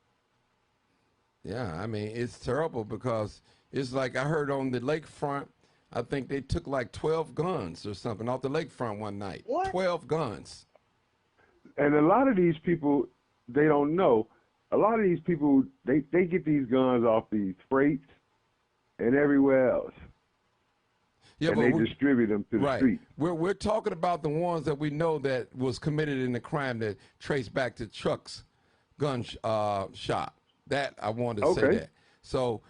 Yeah, I mean, it's terrible because it's like I heard on the lakefront, I think they took like 12 guns or something off the lakefront one night. What? 12 guns. And a lot of these people, they don't know. A lot of these people, they get these guns off these freights and everywhere else. Yeah, and they distribute them to the street. We're talking about the ones that we know that was committed in the crime that traced back to Chuck's gun shop. That I wanted to say that. So,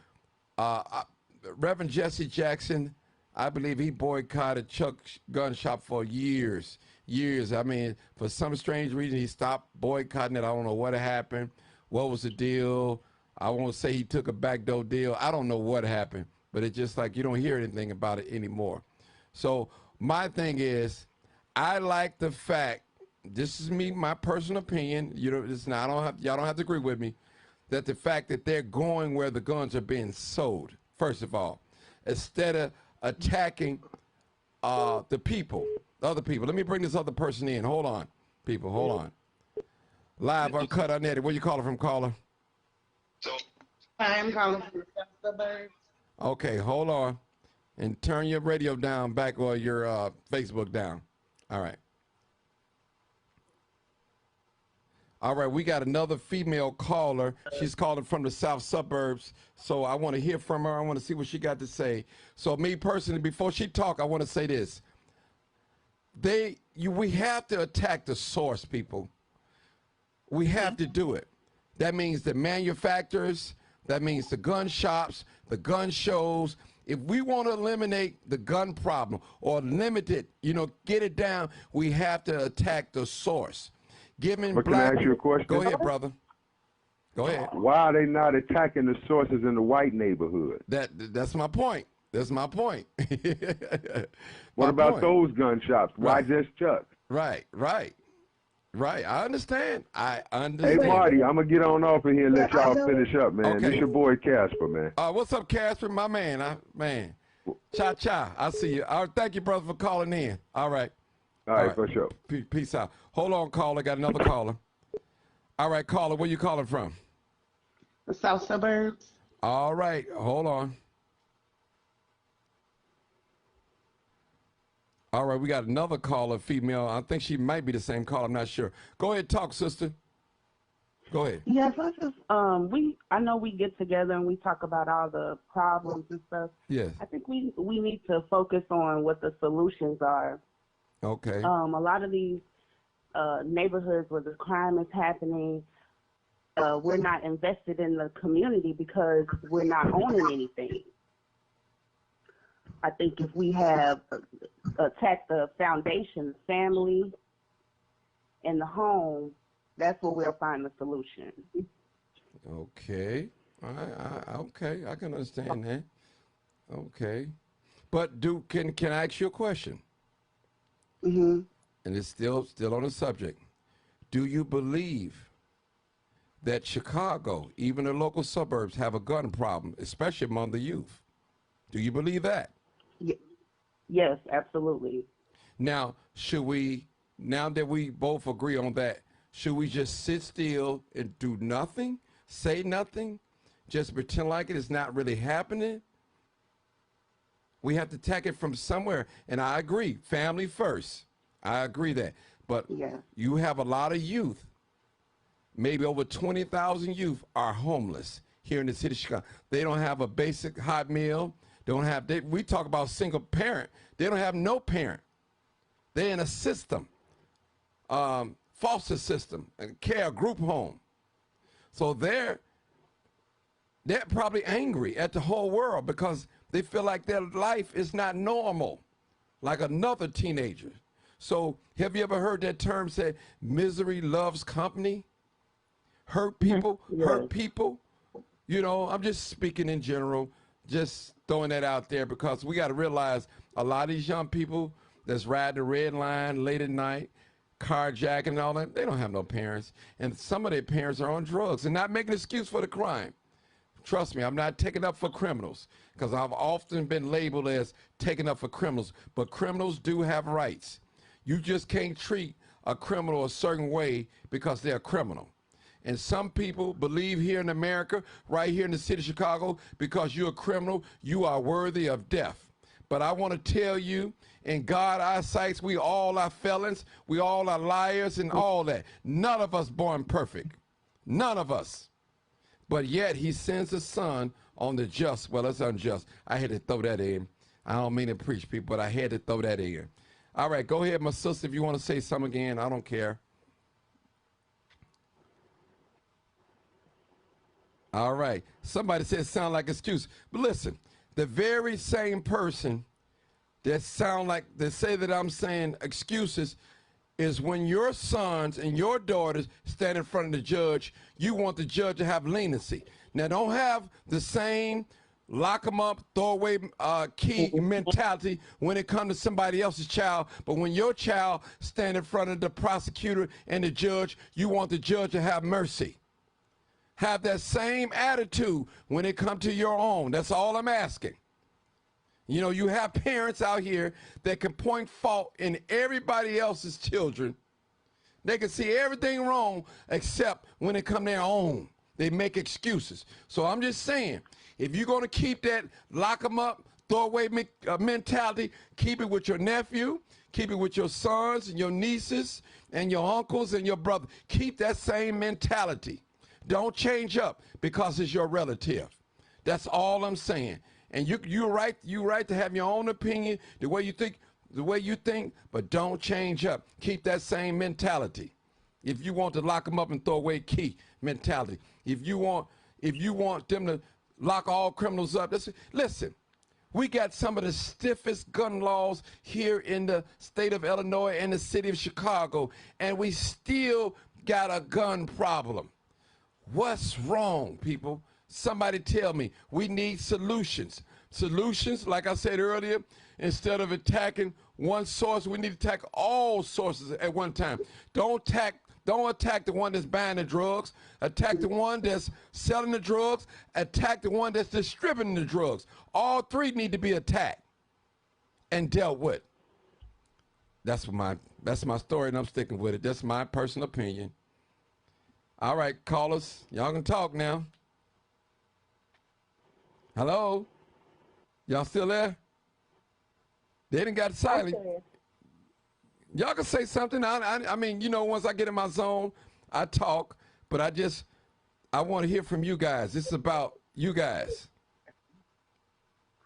Reverend Jesse Jackson, I believe he boycotted Chuck's gun shop for years. I mean, for some strange reason, he stopped boycotting it. I don't know what happened. What was the deal? I won't say he took a backdoor deal. I don't know what happened, but it's just like you don't hear anything about it anymore. So my thing is, I like the fact, this is me, my personal opinion, you know, it's not, y'all don't have to agree with me, that the fact that they're going where the guns are being sold, first of all, instead of attacking the people, the other people. Let me bring this other person in. Hold on, people, hold on. Live, uncut, unedited. Where you calling from, caller? I'm calling from the South Suburbs. Okay, hold on. And turn your radio down back or your Facebook down. All right. All right, we got another female caller. She's calling from the South Suburbs. So I want to hear from her. I want to see what she got to say. So me personally, before she talk, I want to say this. We have to attack the source, people. We have to do it. That means the manufacturers, that means the gun shops, the gun shows. If we want to eliminate the gun problem or limit it, you know, get it down, we have to attack the source. But can I ask you a question? Go ahead, brother. Go ahead. Why are they not attacking the sources in the white neighborhood? That's my point. That's my point. What about those gun shops? Why just Chuck? Right. I understand. Hey, Marty, I'm going to get on off of here and let y'all finish up, man. Okay. This your boy Casper, man. What's up, Casper? My man. Man. Cha. I see you. All right, thank you, brother, for calling in. All right. All right, for sure. Peace out. Hold on, caller. Got another caller. All right, caller, where you calling from? The South Suburbs. All right, hold on. All right, we got another caller, female. I think she might be the same caller. I'm not sure. Go ahead, talk, sister. Go ahead. Yes, I just I know we get together and we talk about all the problems and stuff. Yes. I think we need to focus on what the solutions are. Okay. A lot of these neighborhoods where the crime is happening, we're not invested in the community because we're not owning anything. I think if we have attacked the foundation, the family, and the home, that's where we'll find the solution. Okay. Okay, I can understand that. Okay. But can I ask you a question? Mm-hmm. And it's still on the subject. Do you believe that Chicago, even the local suburbs, have a gun problem, especially among the youth? Do you believe that? Yes, absolutely. Now, now that we both agree on that, should we just sit still and do nothing, say nothing, just pretend like it is not really happening? We have to attack it from somewhere. And I agree, family first. I agree that. But you have a lot of youth, maybe over 20,000 youth are homeless here in the city of Chicago. They don't have a basic hot meal. We talk about single parent. They don't have no parent. They're in a system, foster system, a care group home. So they're probably angry at the whole world because they feel like their life is not normal, like another teenager. So have you ever heard that term said, misery loves company? Hurt people, hurt people. You know, I'm just speaking in general, just throwing that out there because we got to realize a lot of these young people that's riding the red line late at night, carjacking and all that, they don't have no parents. And some of their parents are on drugs and not making an excuse for the crime. Trust me, I'm not taking up for criminals because I've often been labeled as taking up for criminals, but criminals do have rights. You just can't treat a criminal a certain way because they're a criminal. And some people believe here in America, right here in the city of Chicago, because you're a criminal, you are worthy of death. But I want to tell you, in God's eyesight, we all are felons, we all are liars and all that. None of us born perfect. None of us. But yet he sends a son on the just, well, it's unjust. I had to throw that in. I don't mean to preach, people, but I had to throw that in. All right, go ahead, my sister, if you want to say something again. I don't care. All right. Somebody said sound like excuse. But listen, the very same person that say that I'm saying excuses is when your sons and your daughters stand in front of the judge, you want the judge to have leniency. Now, don't have the same lock them up, throw away key mentality when it comes to somebody else's child. But when your child stand in front of the prosecutor and the judge, you want the judge to have mercy. Have that same attitude when it comes to your own. That's all I'm asking. You know, you have parents out here that can point fault in everybody else's children. They can see everything wrong except when it comes to their own. They make excuses. So I'm just saying, if you're going to keep that lock them up, throw away mentality, keep it with your nephew, keep it with your sons and your nieces and your uncles and your brother. Keep that same mentality. Don't change up because it's your relative. That's all I'm saying. And you're right to have your own opinion, the way you think, but don't change up. Keep that same mentality. If you want to lock them up and throw away key mentality. If you want them to lock all criminals up, listen, we got some of the stiffest gun laws here in the state of Illinois and the city of Chicago, and we still got a gun problem. What's wrong, people? Somebody tell me. We need solutions. Solutions, like I said earlier, instead of attacking one source, we need to attack all sources at one time. Don't attack the one that's buying the drugs. Attack the one that's selling the drugs. Attack the one that's distributing the drugs. All three need to be attacked and dealt with. That's my story, and I'm sticking with it. That's my personal opinion. All right, callers, y'all can talk now. Hello? Y'all still there? They didn't got silent. Y'all can say something. I mean, you know, once I get in my zone, I talk, but I want to hear from you guys. This is about you guys.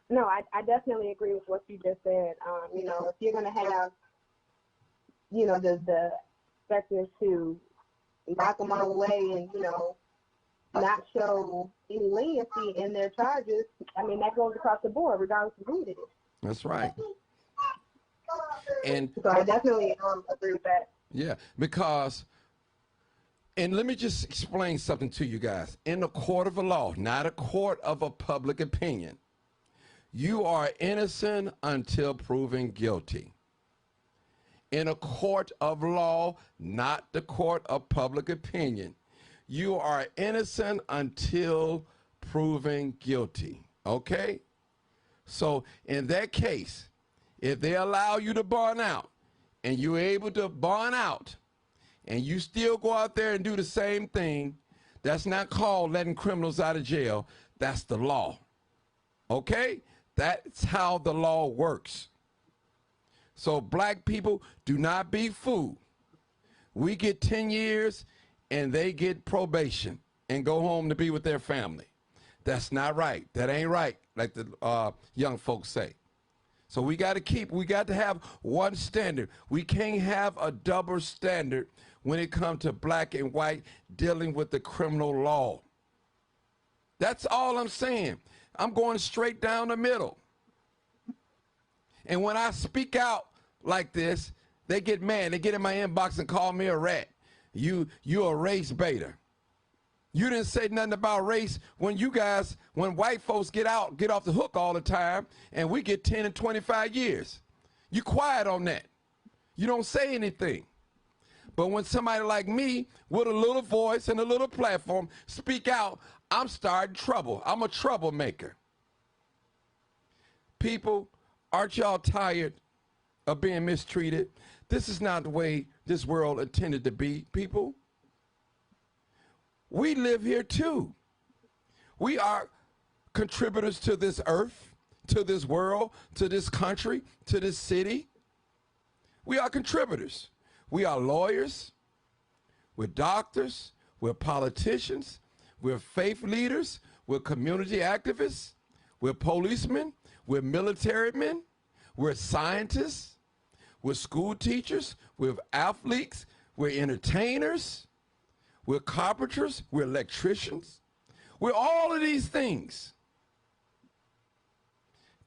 No, I definitely agree with what you just said. You know, if you're going to have, you know, the specters to lock them all away and, you know, not show any leniency in their charges, I mean, that goes across the board, regardless of who it is. That's right. And so I definitely agree with that. Yeah, because, and let me just explain something to you guys. In a court of a law, not a court of a public opinion, you are innocent until proven guilty. In a court of law, not the court of public opinion, you are innocent until proven guilty, okay? So in that case, if they allow you to bond out and you're able to bond out and you still go out there and do the same thing, that's not called letting criminals out of jail. That's the law, okay? That's how the law works. So black people, do not be fooled. We get 10 years and they get probation and go home to be with their family. That's not right. That ain't right, like the young folks say. So we got to have one standard. We can't have a double standard when it comes to black and white dealing with the criminal law. That's all I'm saying. I'm going straight down the middle. And when I speak out like this, they get mad. They get in my inbox and call me a rat. You a race baiter. You didn't say nothing about race when white folks get off the hook all the time, and we get 10 and 25 years. You quiet on that. You don't say anything. But when somebody like me with a little voice and a little platform speak out, I'm starting trouble. I'm a troublemaker. People, aren't y'all tired of being mistreated? This is not the way this world intended to be, people. We live here too. We are contributors to this earth, to this world, to this country, to this city. We are contributors. We are lawyers. We're doctors. We're politicians. We're faith leaders. We're community activists. We're policemen. We're military men. We're scientists. We're school teachers. We're athletes. We're entertainers. We're carpenters. We're electricians. We're all of these things.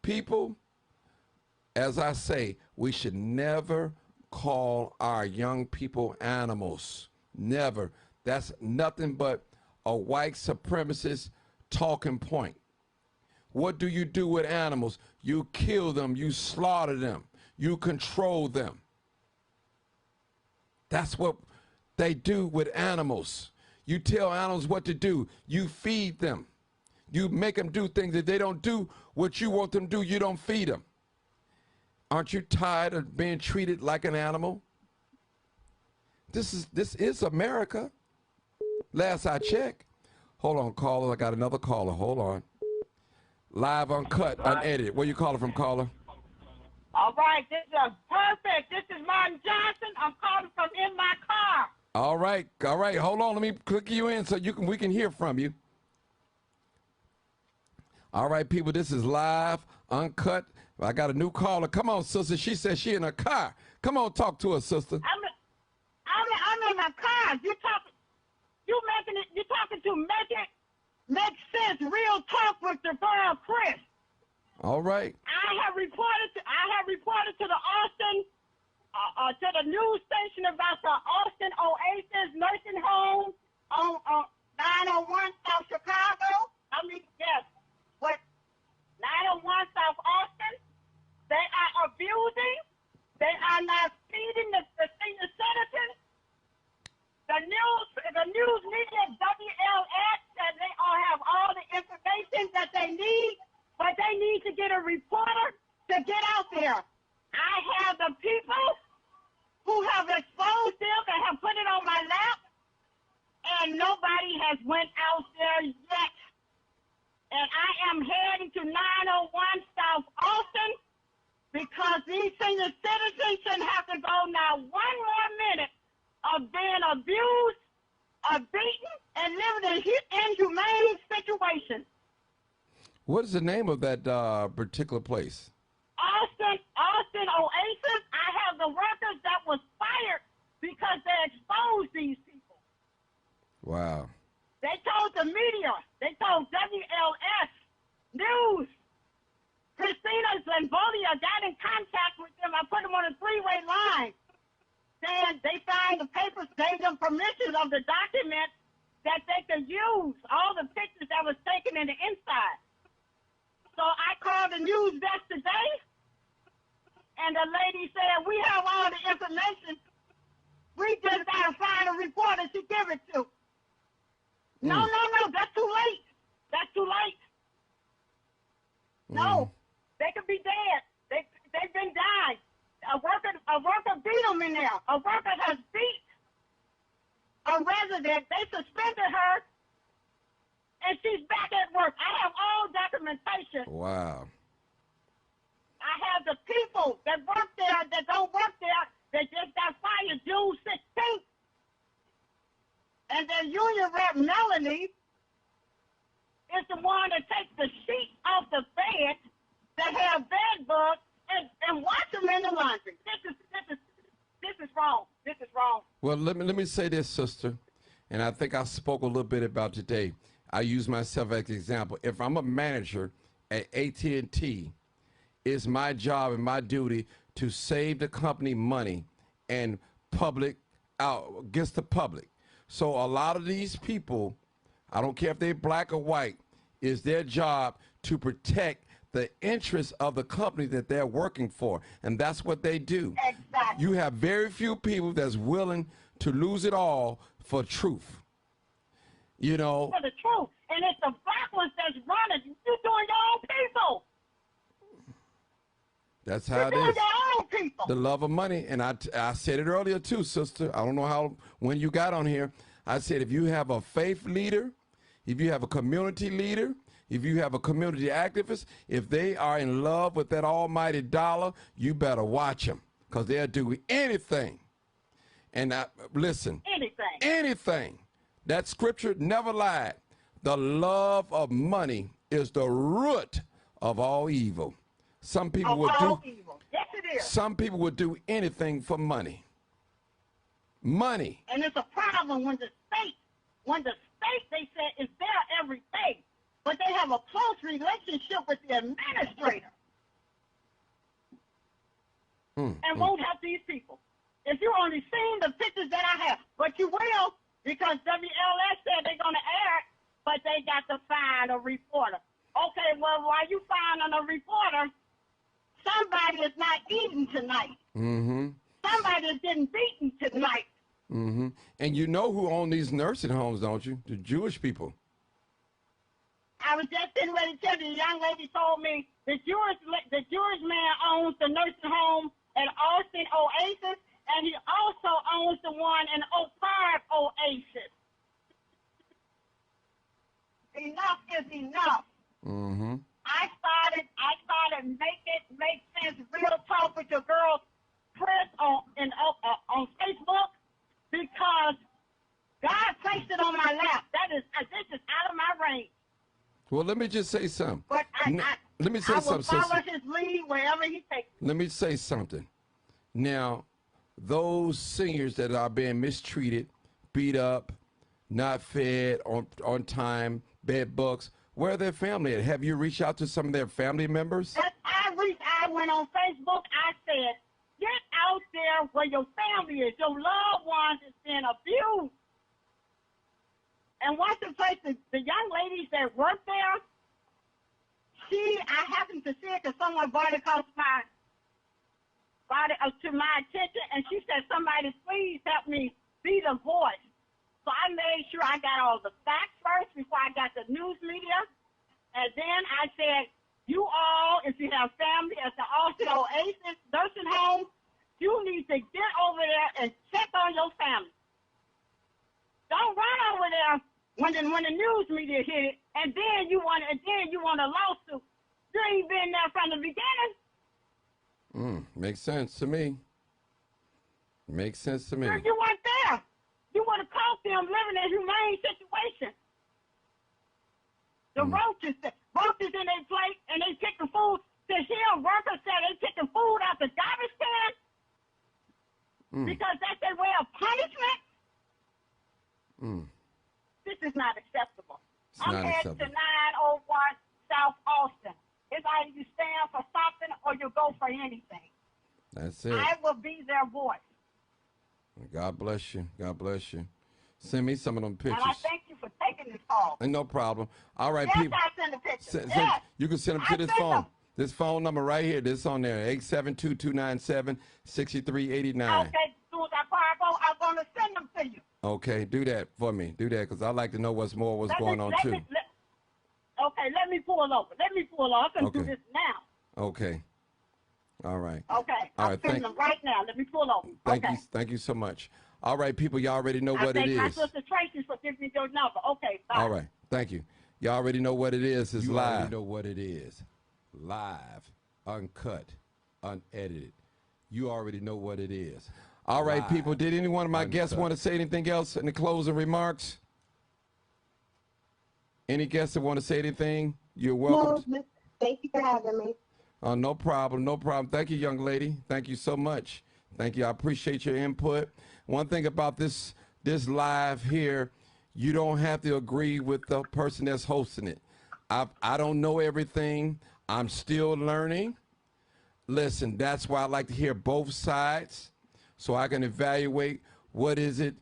People, as I say, we should never call our young people animals. Never. That's nothing but a white supremacist talking point. What do you do with animals? You kill them, you slaughter them, you control them. That's what they do with animals. You tell animals what to do. You feed them. You make them do things. If they don't do what you want them to do, you don't feed them. Aren't you tired of being treated like an animal? This is America. Last I checked. Hold on, caller. I got another caller. Hold on. Live, uncut, unedited. Where you calling from, caller? All right, this is perfect. This is Martin Johnson. I'm calling from in my car. All right. Hold on. Let me click you in so we can hear from you. All right, people. This is live, uncut. I got a new caller. Come on, sister. She said she in her car. Come on, talk to us, sister. I'm in my car. You talking to make sense. Real talk with the girl Chris. All right. I have reported to the Austin, to the news station about the Austin Oasis nursing home on 901 South Chicago. Yes. What? 901 South Austin. They are abusing. They are not feeding the senior citizens. The news media, WLS, said they all have all the information that they need, but they need to get a reporter to get out there. I have the people who have exposed them and have put it on my lap, and nobody has went out there yet. And I am heading to 901 South Austin because these senior citizens shouldn't have to go now one more minute of being abused, beaten, and living in inhumane situations. What is the name of that particular place? Austin Oasis. I have the workers that was fired because they exposed these people. Wow. They told the media, they told WLS News, Christina Zambolia got in contact with them. I put them on a three-way line. Saying they signed the papers, gave them permission of the document that they could use all the pictures that was taken in the inside. So I called the news desk today, and the lady said, we have all the information. We just got to find a reporter to give it to. No, that's too late. That's too late. No, they could be dead. They've been died. A worker beat them in there. A worker has beat a resident. They suspended her, and she's back at work. I have all documentation. Wow. I have the people that work there, that don't work there, that just got fired June 16th. And then union rep Melanie is the one that takes the sheet off the bed that have bed bugs and wash them in the laundry. This is wrong. This is wrong. Well, let me say this, sister, and I think I spoke a little bit about today. I use myself as an example. If I'm a manager at AT&T, it's my job and my duty to save the company money and public out against the public. So a lot of these people, I don't care if they're black or white, it's their job to protect the interests of the company that they're working for. And that's what they do. Exactly. You have very few people that's willing to lose it all for truth. You know? For the truth. And it's the black ones that's running. You're doing your own people. That's how it You're is. your own people. The love of money. And I said it earlier too, sister. I don't know when you got on here. I said if you have a faith leader, if you have a community leader, if you have a community activist, if they are in love with that almighty dollar, you better watch them because they'll do anything. And listen, anything. That scripture never lied. The love of money is the root of all evil. Some people would do. Yes, it is. Some people would do anything for money. Money. And it's a problem when the state, they say, is there everything, but they have a close relationship with the administrator and won't help these people. If you only seen the pictures that I have, but you will, because WLS said they're going to air it, but they got to find a reporter. Okay, well, while you finding a reporter, somebody is not eating tonight. Mm-hmm. Somebody is getting beaten tonight. Mm-hmm. And you know who own these nursing homes, don't you? The Jewish people. I was just getting ready to tell you, the young lady told me the Jewish man owns the nursing home at Austin Oasis, and he also owns the one in Oak Park Oasis. Enough is enough. Mm-hmm. I started make sense real talk with your girl Chris on Facebook because God placed it on my lap. This is out of my range. Well, let me just say something. But let me say I will something, follow sister. his lead wherever he takes me. Let me say something. Now, those seniors that are being mistreated, beat up, not fed on time, bed bugs, where are their family at? Have you reached out to some of their family members? I went on Facebook. I said, get out there where your family is. Your loved ones is being abused. And once the place, the young ladies that work there, I happened to see it because someone brought it to my attention, and she said, somebody please help me be the voice. So I made sure I got all the facts first before I got the news media. And then I said, you all, if you have family at the Austin Oasis nursing home, you need to get over there and check on your family. Don't run over there when the news media hit it, and then you want a lawsuit. You ain't been there from the beginning. Makes sense to me. Makes sense to me. You weren't there. You would have caught them living in a humane situation. The roaches in their plate, and they picking food. The hill workers said they picking food out the garbage can because that's their way of punishment. This is not acceptable. I'm headed to 901 South Austin. It's either you stand for something or you go for anything. That's it. I will be their voice. God bless you. God bless you. Send me some of them pictures. And I thank you for taking this call. And no problem. All right, yes, people. I send the pictures. You can send them to this phone. This phone number right here. This on there. 872-297-6389. Okay, as soon as I'm going to send them to you. Okay, do that for me. Do that because I'd like to know what's going on too. Okay, let me pull over. I can do this now. Okay. All right. Okay. All I'm right. sending them right now. Let me pull over. Thank you so much. All right, people, y'all already know what it is. I thank my sister Tracy for giving me your number. Okay, bye. All right. Thank you. Y'all already know what it is. It's live. You already know what it is. Live, uncut, unedited. You already know what it is. All right, live, people. Did any one of my guests want to say anything else in the closing remarks? Any guests that want to say anything? You're welcome. No, thank you for having me. No problem. No problem. Thank you, young lady. Thank you so much. Thank you. I appreciate your input. One thing about this live here, you don't have to agree with the person that's hosting it. I don't know everything. I'm still learning. Listen, that's why I like to hear both sides so I can evaluate what is it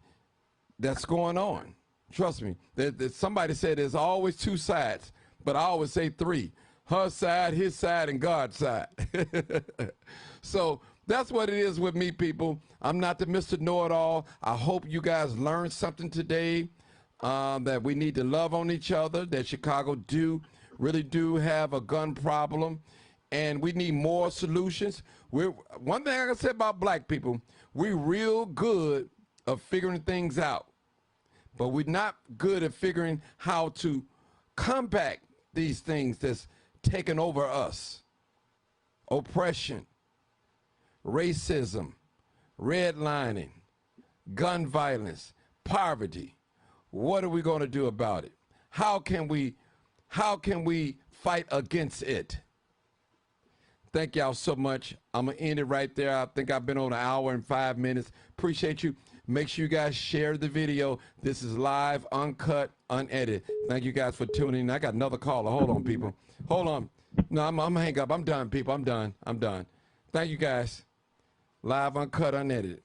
that's going on. Trust me. Somebody said there's always two sides, but I always say three. Her side, his side, and God's side. So that's what it is with me, people. I'm not the Mr. Know-It-All. I hope you guys learned something today, that we need to love on each other, that Chicago really do have a gun problem, and we need more solutions. One thing I can say about black people, we're real good at figuring things out, but we're not good at figuring how to combat these things that's taken over us. Oppression, racism, redlining, gun violence, poverty. What are we going to do about it? How can we fight against it? Thank y'all so much. I'm going to end it right there. I think I've been on 1 hour and 5 minutes. Appreciate you. Make sure you guys share the video. This is live, uncut, unedited. Thank you guys for tuning in. I got another caller. Hold on, people. Hold on. No, I'm going to hang up. I'm done, people. I'm done. Thank you guys. Live, uncut, unedited.